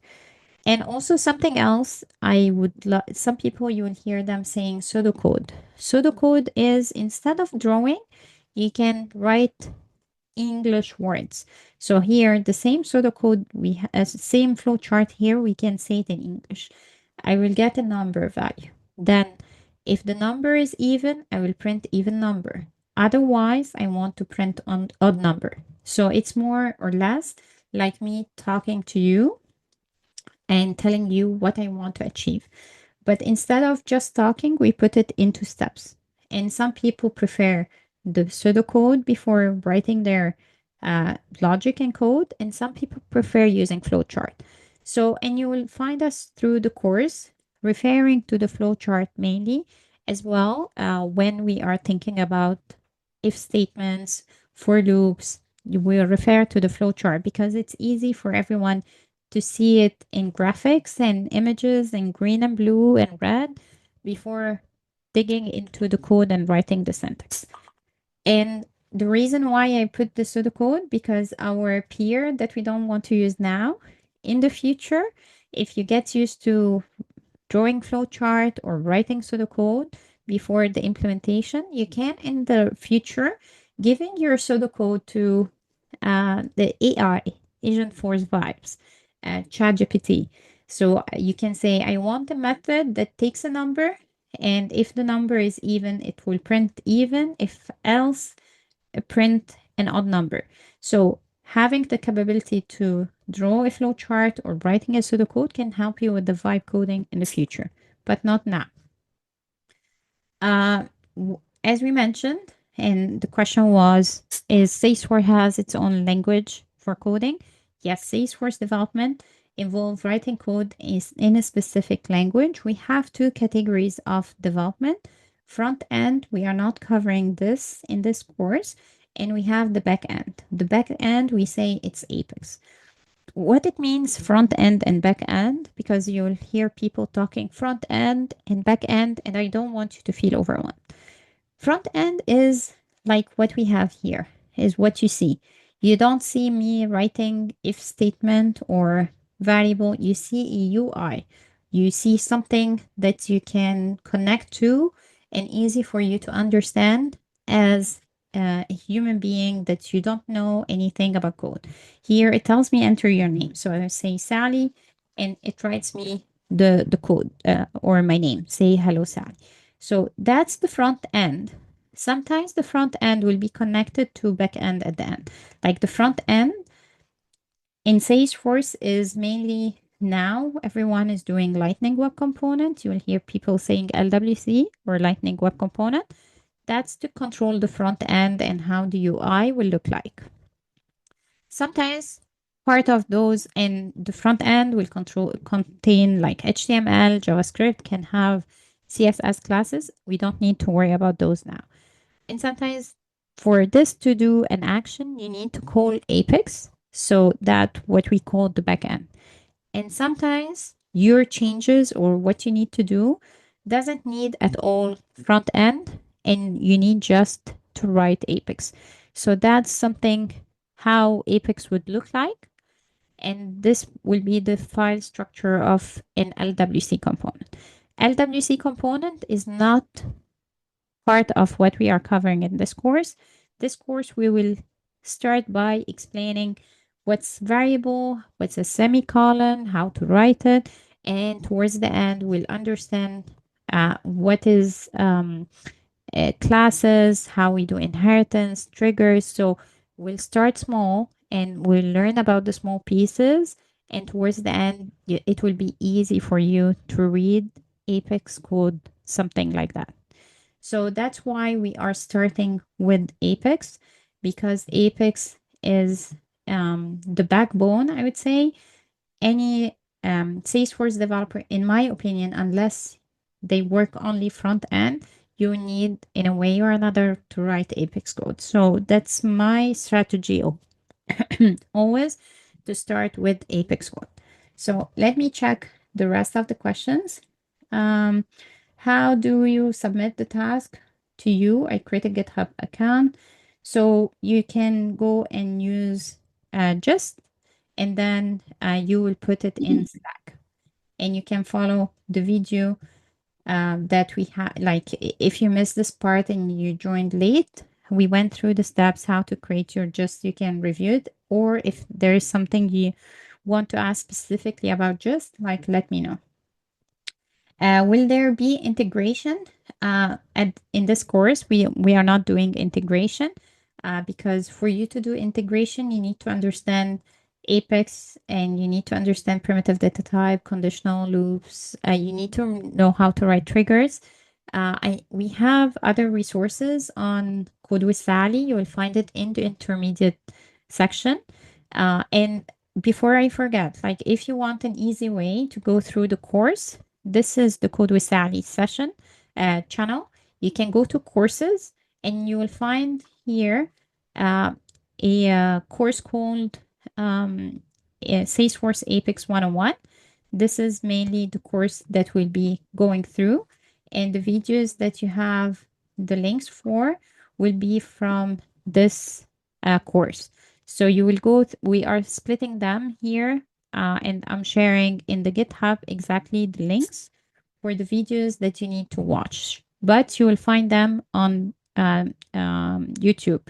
Speaker 4: And also something else I would some people you will hear them saying pseudocode. Pseudocode is instead of drawing, you can write English words. So here the same pseudocode we as same flowchart here we can say it in English. I will get a number value. Then if the number is even, I will print even number. Otherwise, I want to print on odd number. So it's more or less like me talking to you and telling you what I want to achieve. But instead of just talking, we put it into steps. And some people prefer the pseudocode before writing their logic and code, and some people prefer using flowchart. So, and you will find us through the course referring to the flowchart mainly, as well when we are thinking about if statements, for loops, you will refer to the flowchart because it's easy for everyone to see it in graphics and images in green and blue and red before digging into the code and writing the syntax. And the reason why I put the pseudocode, because our peer that we don't want to use now, in the future, if you get used to drawing flowchart or writing pseudocode before the implementation, you can in the future giving your pseudocode to the AI, Agentforce Vibes, ChatGPT. So you can say, I want a method that takes a number, and if the number is even, it will print even. If else, print an odd number. So having the capability to draw a flowchart or writing a pseudocode can help you with the vibe coding in the future, but not now. As we mentioned, and the question was, is Salesforce has its own language for coding? Yes, Salesforce development involves writing code is in a specific language. We have two categories of development. Front end, we are not covering this in this course, and we have the back end. The back end, we say it's Apex. What it means front end and back end, because you'll hear people talking front end and back end, and I don't want you to feel overwhelmed. Front end is like what we have here, is what you see. You don't see me writing if statement or variable. You see a UI. You see something that you can connect to and easy for you to understand as a human being that you don't know anything about code. Here it tells me enter your name. So I say Sally, and it writes me the code or my name. Say hello, Sally. So that's the front end. Sometimes the front end will be connected to back end at the end. Like the front end in Salesforce is mainly now everyone is doing Lightning Web Component. You will hear people saying LWC or Lightning Web Component. That's to control the front end and how the UI will look like. Sometimes part of those in the front end will contain like HTML, JavaScript, can have CSS classes. We don't need to worry about those now. And sometimes for this to do an action, you need to call Apex. So that what we call the backend. And sometimes your changes or what you need to do doesn't need at all front end, and you need just to write Apex. So that's something how Apex would look like. And this will be the file structure of an LWC component. LWC component is not part of what we are covering in this course. This course, we will start by explaining what's variable, what's a semicolon, how to write it, and towards the end, we'll understand what is classes, how we do inheritance, triggers. So we'll start small and we'll learn about the small pieces. And towards the end, it will be easy for you to read Apex code, something like that. So that's why we are starting with Apex, because Apex is the backbone, I would say. Any Salesforce developer, in my opinion, unless they work only front end, you need, in a way or another, to write Apex code. So that's my strategy always, to start with Apex code. So let me check the rest of the questions. How do you submit the task to you? I create a GitHub account. So you can go and use Gist, and then you will put it in Slack. And you can follow the video that we have. Like if you missed this part and you joined late, we went through the steps how to create your Gist. You can review it. Or if there is something you want to ask specifically about Gist, like let me know. Will there be integration? In this course, we are not doing integration because for you to do integration, you need to understand Apex and you need to understand primitive data type, conditional loops. You need to know how to write triggers. We have other resources on Code with Sally. You will find it in the intermediate section. And before I forget, like if you want an easy way to go through the course, this is the Code with Sally session channel. You can go to courses and you will find here a course called Salesforce Apex 101. This is mainly the course that we'll be going through, and the videos that you have the links for will be from this course. So you will go, we are splitting them here, and I'm sharing in the GitHub exactly the links for the videos that you need to watch, but you will find them on YouTube.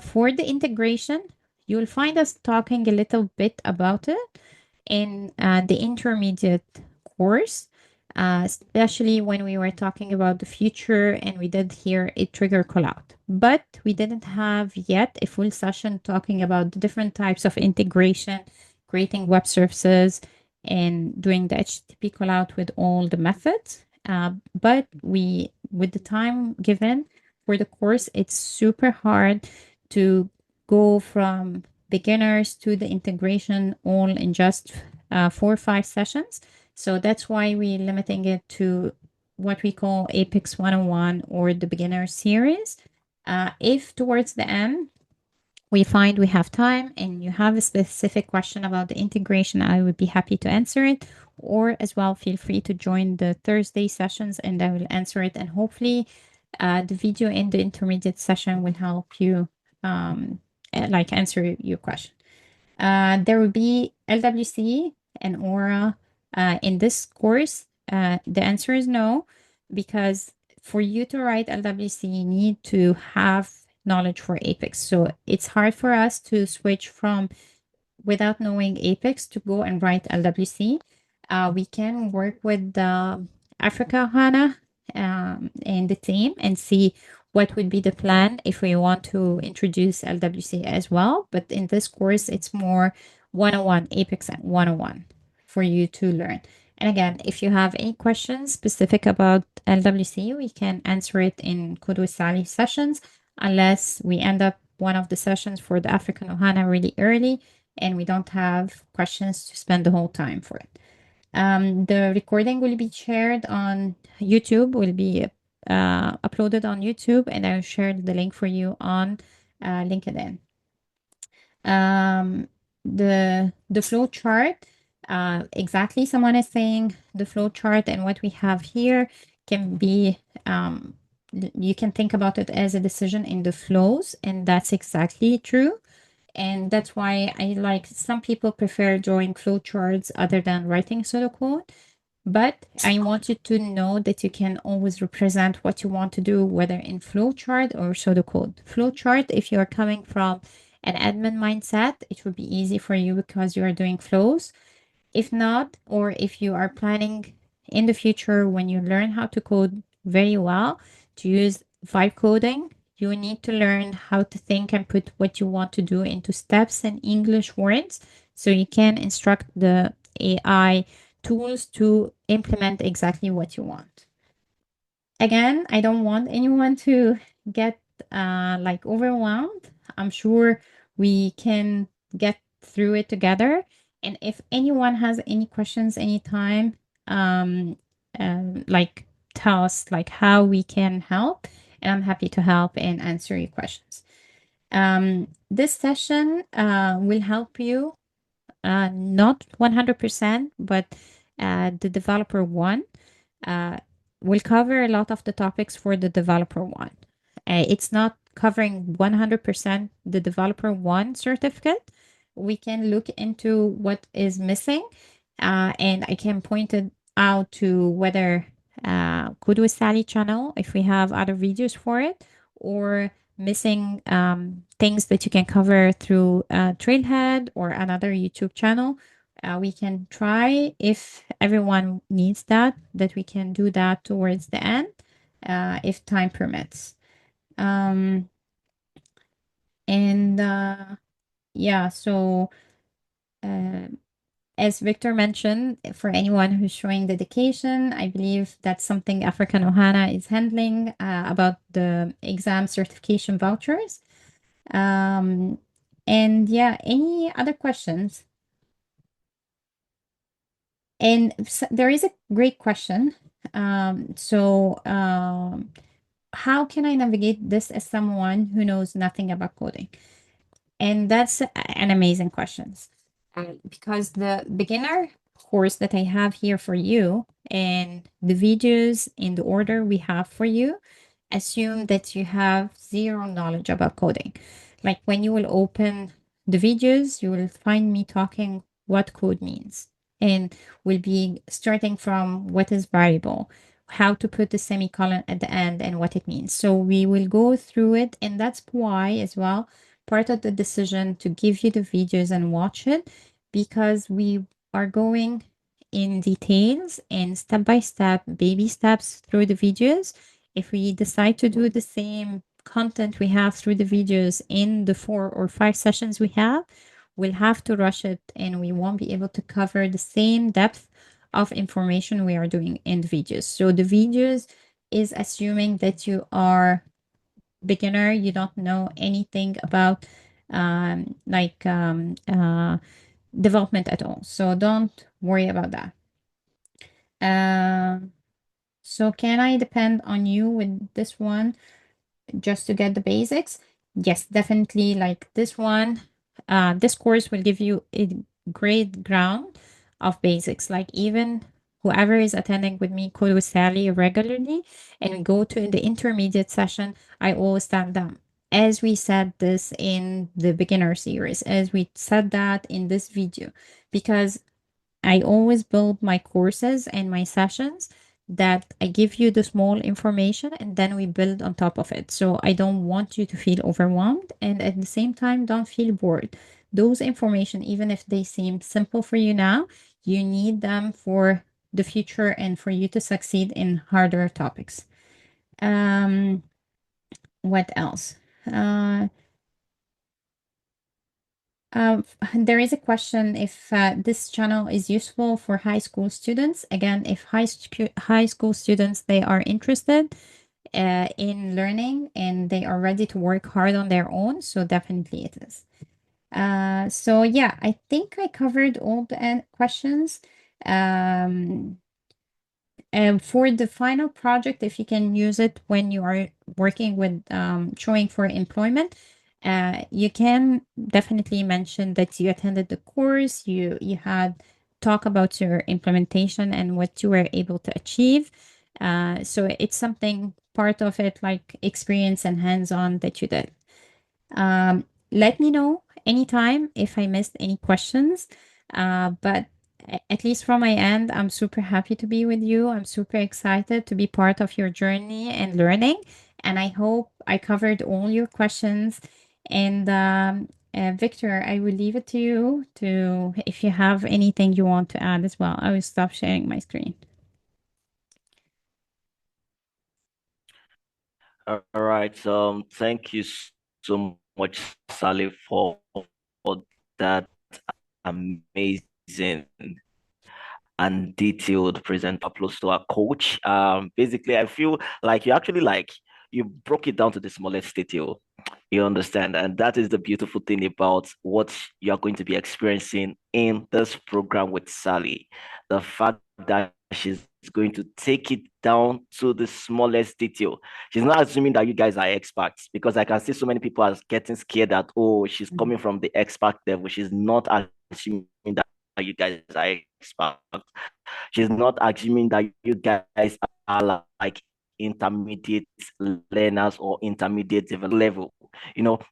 Speaker 4: For the integration, you'll find us talking a little bit about it in the intermediate course, especially when we were talking about the future and we did here a trigger callout. But we didn't have yet a full session talking about the different types of integration, creating web services, and doing the HTTP callout with all the methods. But with the time given for the course, it's super hard to go from beginners to the integration all in just 4 or 5 sessions. So that's why we're limiting it to what we call Apex 101 or the beginner series. If towards the end we find we have time and you have a specific question about the integration, I would be happy to answer it. Or as well, feel free to join the Thursday sessions and I will answer it. And hopefully the video in the intermediate session will help you like answer your question. There will be LWC and Aura in this course. The answer is no, because for you to write LWC, you need to have knowledge for Apex. So it's hard for us to switch from without knowing Apex to go and write LWC. We can work with Africa HANA and the team and see what would be the plan if we want to introduce LWC as well. But in this course, it's more 101, Apex and 101 for you to learn. And again, if you have any questions specific about LWC, we can answer it in Code with Sally sessions, unless we end up one of the sessions for the African Ohana really early and we don't have questions to spend the whole time for it. The recording will be shared on YouTube, will be uploaded on YouTube, and I'll share the link for you on LinkedIn. The flow chart, exactly someone is saying the flow chart and what we have here can be, you can think about it as a decision in the flows, and that's exactly true. And that's why I like some people prefer drawing flow charts other than writing pseudocode. But I want you to know that you can always represent what you want to do, whether in flowchart or pseudocode. Flowchart, if you are coming from an admin mindset, it will be easy for you because you are doing flows. If not, or if you are planning in the future when you learn how to code very well to use vibe coding, you need to learn how to think and put what you want to do into steps and English words so you can instruct the AI tools to implement exactly what you want. Again, I don't want anyone to get like overwhelmed. I'm sure we can get through it together. And if anyone has any questions anytime, like tell us like how we can help, and I'm happy to help and answer your questions. This session will help you, not 100%, but the developer one will cover a lot of the topics for the developer one. It's not covering 100% the developer one certificate. We can look into what is missing, and I can point it out to whether Code with Sally channel, if we have other videos for it, or missing things that you can cover through Trailhead or another YouTube channel. We can try, if everyone needs that we can do that towards the end, if time permits. Yeah, so as Victor mentioned, for anyone who's showing dedication, I believe that's something African Ohana is handling about the exam certification vouchers. And yeah, any other questions? And there is a great question. How can I navigate this as someone who knows nothing about coding? And that's an amazing question. Because the beginner course that I have here for you and the videos in the order we have for you assume that you have zero knowledge about coding. Like when you will open the videos, you will find me talking what code means, and we'll be starting from what is variable, how to put the semicolon at the end and what it means. So we will go through it, and that's why as well part of the decision to give you the videos and watch it, because we are going in details and step by step, baby steps through the videos. If we decide to do the same content we have through the videos in the 4 or 5 sessions we have, we'll have to rush it and we won't be able to cover the same depth of information we are doing in the videos. So the videos is assuming that you are beginner, you don't know anything about development at all. So don't worry about that. So can I depend on you with this one just to get the basics? Yes, definitely. Like this one, this course will give you a great ground of basics. Like even whoever is attending with me Code with Sally regularly and go to the intermediate session, I always tell them, as we said this in the beginner series, as we said that in this video, because I always build my courses and my sessions that I give you the small information and then we build on top of it. So I don't want you to feel overwhelmed, and at the same time, don't feel bored. Those information, even if they seem simple for you now, you need them for the future and for you to succeed in harder topics. What else? Uh, there is a question if this channel is useful for high school students. Again, if high school students, they are interested in learning and they are ready to work hard on their own, so definitely it is. So yeah, I think I covered all the questions. And for the final project, if you can use it when you are working with showing for employment, you can definitely mention that you attended the course, you had talk about your implementation and what you were able to achieve. So it's something part of it, like experience and hands-on that you did. Let me know anytime if I missed any questions. But at least from my end, I'm super happy to be with you. I'm super excited to be part of your journey and learning. And I hope I covered all your questions. And Victor, I will leave it to you to if you have anything you want to add as well. I will stop sharing my screen.
Speaker 5: All right. Thank you so much, Sally, for that amazing and detailed present uploads to our coach. Basically, I feel like you broke it down to the smallest detail. You understand, and that is the beautiful thing about what you are going to be experiencing in this program with Sally. The fact that she's going to take it down to the smallest detail. She's not assuming that you guys are experts, because I can see so many people are getting scared that, oh, she's coming from the expert level. She's not assuming that you guys are experts. She's not assuming that you guys are like intermediate learners or intermediate level.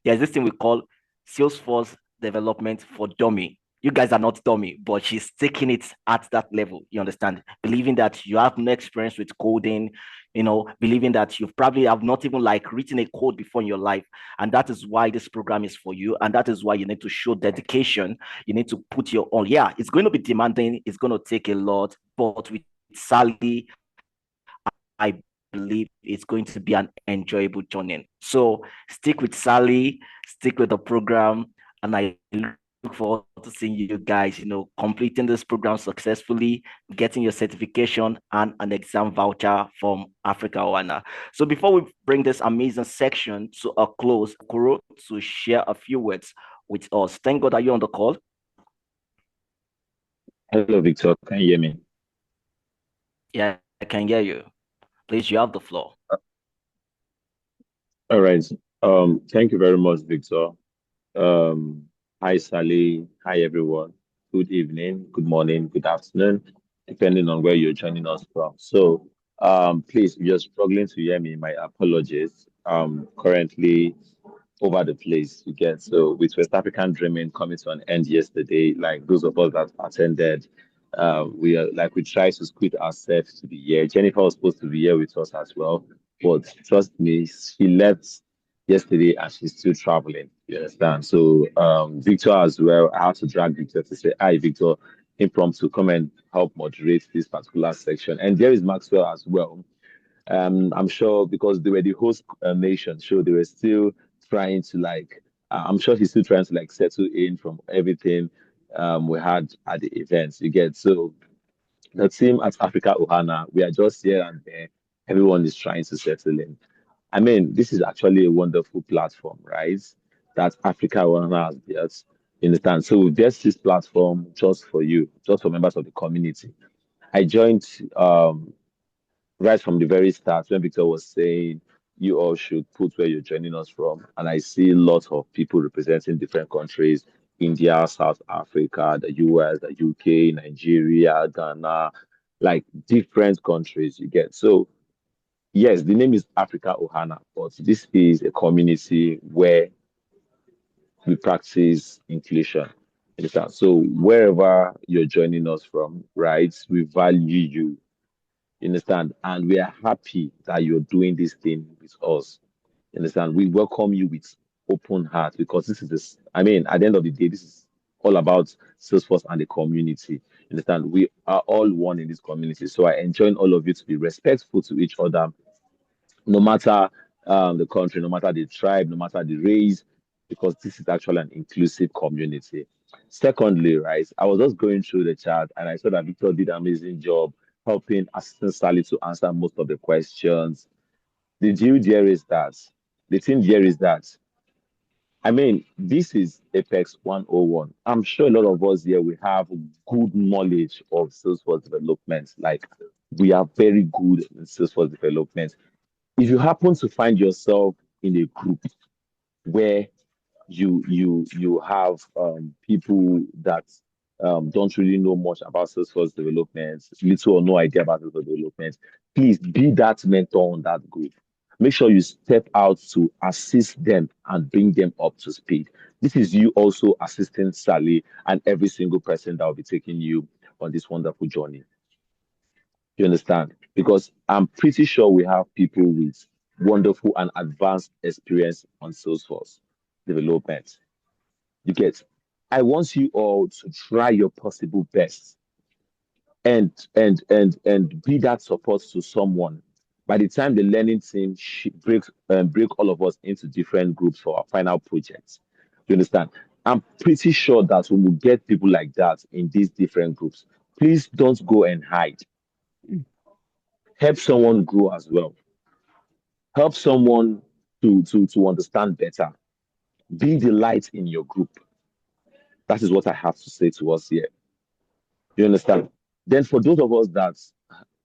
Speaker 5: There's this thing we call Salesforce development for dummy. You guys are not dummy, but she's taking it at that level. You understand? Believing that you have no experience with coding, believing that you probably have not even like written a code before in your life. And that is why this program is for you. And that is why you need to show dedication. You need to put your own. Yeah, it's going to be demanding. It's going to take a lot, but with Sally, I believe it's going to be an enjoyable journey. So stick with Sally, stick with the program, and I look forward to seeing you guys, completing this program successfully, getting your certification and an exam voucher from Africa Ohana. So before we bring this amazing section to a close, Kuro to share a few words with us. Thank God, are you on the call?
Speaker 6: Hello, Victor. Can you hear me?
Speaker 5: Yeah, I can hear you. Please, you have the floor.
Speaker 6: All right. Thank you very much, Victor. Hi, Sally. Hi, everyone. Good evening, good morning, good afternoon, depending on where you're joining us from. So, please, if you're struggling to hear me, my apologies. Currently over the place you get. So with West African Dreaming coming to an end yesterday, like those of us that attended, we try to squeeze ourselves to be here. Jennifer was supposed to be here with us as well, but trust me, she left yesterday and she's still traveling. You understand? So Victor as well, I had to drag Victor to say, hi Victor, impromptu, come and help moderate this particular section. And there is Maxwell as well. I'm sure because they were the host nation, so they were still trying to I'm sure he's still trying to like settle in from everything we had at the events. You get so the team at Africa Ohana, we are just here and there. Everyone is trying to settle in. I mean, this is actually a wonderful platform, right? That Africa Ohana has built. You understand? So there's this platform just for you, just for members of the community. I joined right from the very start when Victor was saying you all should put where you're joining us from. And I see lots of people representing different countries, India, South Africa, the US, the UK, Nigeria, Ghana, like different countries you get. So yes, the name is Africa Ohana, but this is a community where we practice inclusion. Understand? So wherever you're joining us from, right, we value you You understand? And we are happy that you're doing this thing with us. You understand? We welcome you with open heart because this is this. I mean, at the end of the day, this is all about Salesforce and the community. You understand? We are all one in this community. So I enjoin all of you to be respectful to each other, no matter the country, no matter the tribe, no matter the race, because this is actually an inclusive community. Secondly, right, I was just going through the chat and I saw that Victor did an amazing job helping Assistant Sally to answer most of the questions. The deal there is that, the thing there is that, I mean, this is Apex 101. I'm sure a lot of us here, we have good knowledge of Salesforce development. Like, we are very good in Salesforce development. If you happen to find yourself in a group where you have people that don't really know much about Salesforce development, little or no idea about Salesforce development, please be that mentor on that group. Make sure you step out to assist them and bring them up to speed. This is you also assisting Sally and every single person that will be taking you on this wonderful journey. You understand? Because I'm pretty sure we have people with wonderful and advanced experience on Salesforce development. You get? I want you all to try your possible best and be that support to someone. By the time the learning team break all of us into different groups for our final projects, you understand? I'm pretty sure that we will get people like that in these different groups. Please don't go and hide. Help someone grow as well. Help someone to understand better. Be the light in your group. That is what I have to say to us here. You understand? Then for those of us that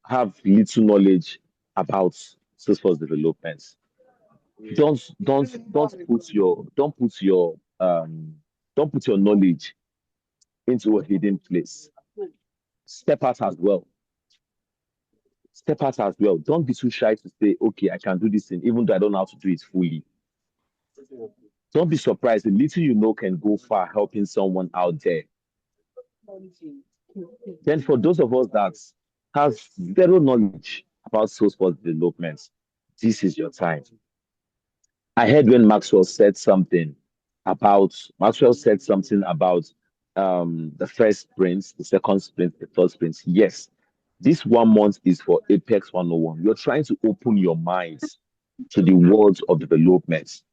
Speaker 6: have little knowledge about Salesforce development, don't put your knowledge into a hidden place. Step out as well. Step out as well. Don't be too shy to say, okay, I can do this thing, even though I don't know how to do it fully. Don't be surprised. The little you know can go far helping someone out there. Then for those of us that have zero knowledge about Salesforce development, this is your time. I heard when Maxwell said something about the first sprint, the second sprint, the third sprint. Yes, this 1 month is for Apex 101. You're trying to open your minds to the world of development.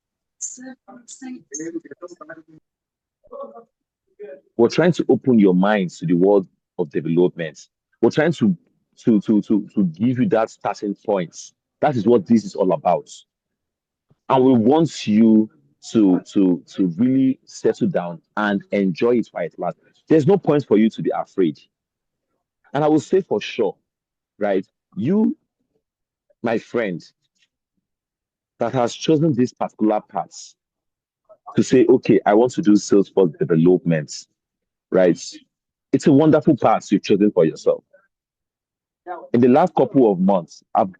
Speaker 6: We're trying to open your minds to the world of development. We're trying to give you that starting point. That is what this is all about. And we want you to really settle down and enjoy it while it lasts. There's no point for you to be afraid. And I will say for sure, right? You, my friend, that has chosen this particular path to say, okay, I want to do Salesforce development, right? It's a wonderful path you've chosen for yourself. In the last couple of months, I've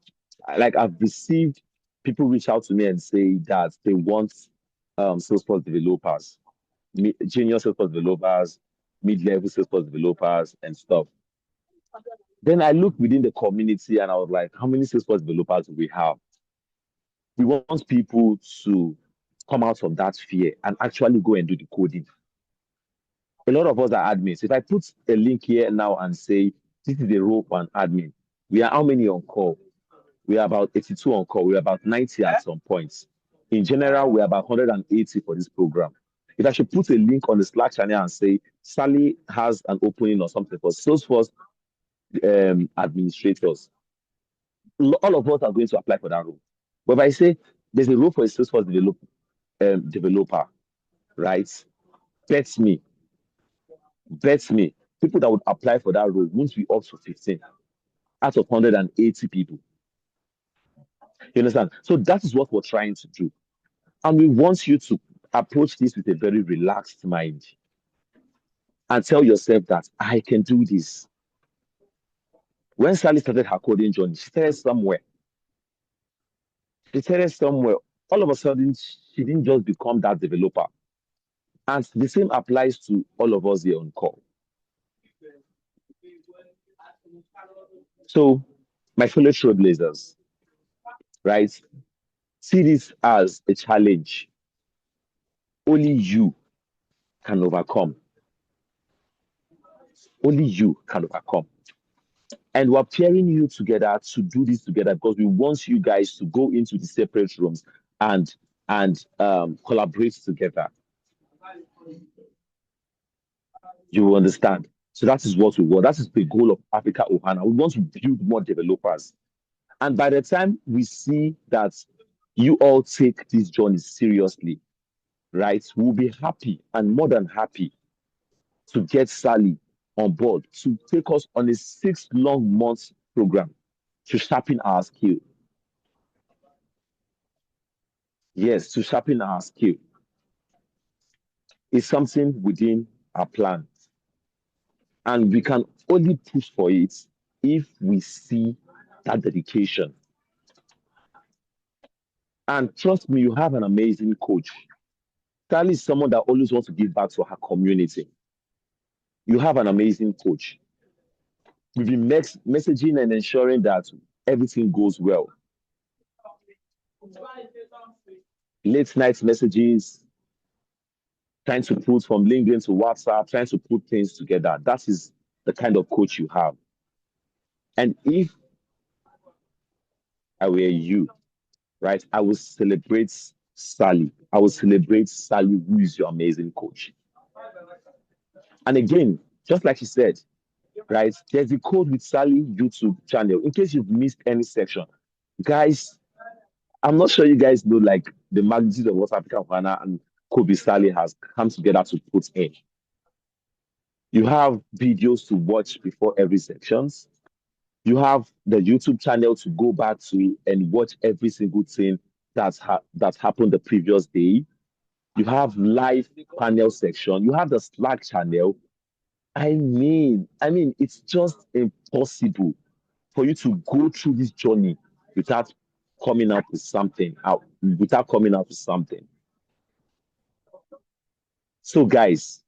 Speaker 6: received people reach out to me and say that they want Salesforce developers, junior Salesforce developers, mid-level Salesforce developers, and stuff. Then I looked within the community and I was like, how many Salesforce developers do we have? We want people to come out of that fear and actually go and do the coding. A lot of us are admins. If I put a link here now and say, this is the role for an admin, we are how many on call? We are about 82 on call. We are about 90 at some points. In general, we are about 180 for this program. If I should put a link on the Slack channel and say, Sally has an opening or something for Salesforce administrators, all of us are going to apply for that role. But if I say there's a role for a Salesforce developer, right? Bet me, people that would apply for that role won't be up to 15 out of 180 people. You understand? So that is what we're trying to do. And we want you to approach this with a very relaxed mind and tell yourself that I can do this. When Sally started her coding journey, she started somewhere. All of a sudden, she didn't just become that developer. And the same applies to all of us here on call. So My fellow trailblazers, right? See this as a challenge. Only you can overcome. Only you can overcome. And we're pairing you together to do this together because we want you guys to go into the separate rooms and collaborate together. You will understand. So that is what we want. That is the goal of Africa Ohana. We want to build more developers. And by the time we see that you all take this journey seriously, right, we'll be happy and more than happy to get Sally on board to take us on a 6 long months program to sharpen our skill. Yes, to sharpen our skill. It's something within our plan. And we can only push for it if we see that dedication. And trust me, you have an amazing coach. Sally is someone that always wants to give back to her community. You have an amazing coach. We've been messaging and ensuring that everything goes well. Late night messages, trying to put from LinkedIn to WhatsApp, trying to put things together. That is the kind of coach you have. And if I were you, right, I will celebrate Sally. I will celebrate Sally, who is your amazing coach. And again, just like she said, right, there's the Code with Sally YouTube channel. In case you've missed any section, guys, I'm not sure you guys know like the magnitude of what Africa Ohana and Code with Sally has come together to put in. You have videos to watch before every sections. You have the YouTube channel to go back to and watch every single thing that's happened the previous day. You have live panel section. You have the Slack channel. I mean, it's just impossible for you to go through this journey without coming up with something. So, guys,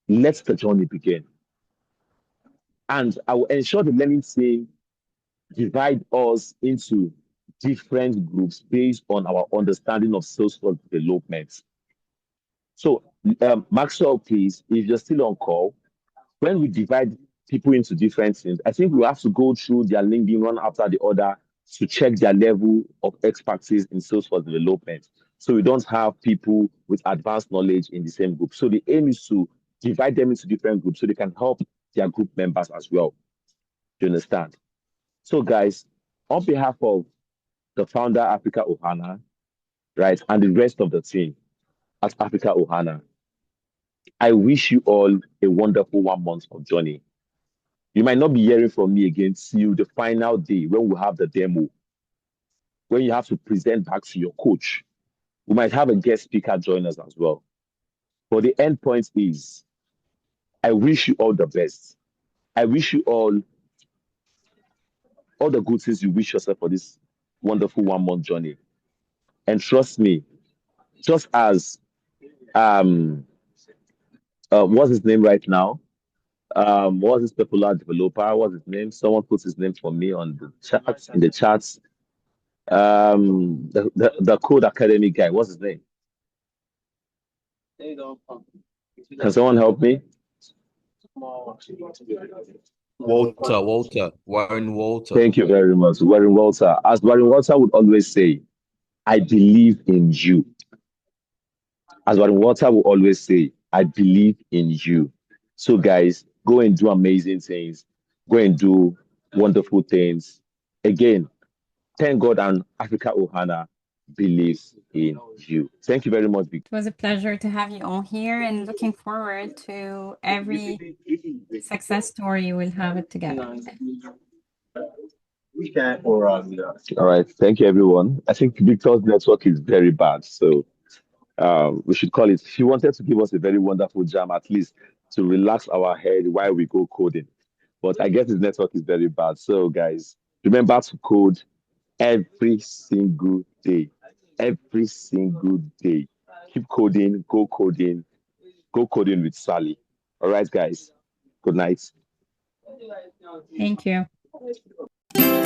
Speaker 6: let the journey begin. And I will ensure the learning team divide us into different groups based on our understanding of Salesforce development. So, Maxwell, please, if you're still on call, when we divide people into different things, I think we have to go through their LinkedIn one after the other to check their level of expertise in Salesforce development. So we don't have people with advanced knowledge in the same group. So the aim is to divide them into different groups so they can help their group members as well. Do you understand? So guys, on behalf of the founder, Africa Ohana, right, and the rest of the team at Africa Ohana, I wish you all a wonderful 1 month of journey. You might not be hearing from me again till the final day when we have the demo, when you have to present back to your coach. We might have a guest speaker join us as well. But the end point is, I wish you all the best. I wish you all the good things you wish yourself for this wonderful 1 month journey. And trust me, just as what's his name right now? What's this popular developer? What's his name? Someone puts his name for me on the chat in the chats. The Code Academy guy. What's his name? Can someone help me?
Speaker 7: Warren Walter.
Speaker 6: Thank you very much, Warren Walter. As Warren Walter would always say, I believe in you. As Warren Walter will always say, I believe in you. So, guys, go and do amazing things. Go and do wonderful things. Again, thank God and Africa Ohana believes in you. Thank you very much, Victor.
Speaker 4: It was a pleasure to have you all here and looking forward to every success story we'll have it together.
Speaker 6: All right. Thank you, everyone. I think Victor's network is very bad. So we should call it. She wanted to give us a very wonderful jam, at least to relax our head while we go coding. But I guess his network is very bad. So, guys, remember to code every single day. Every single day. Keep coding, go coding with Sally. All right, guys. Good night.
Speaker 4: Thank you.
Speaker 1: you.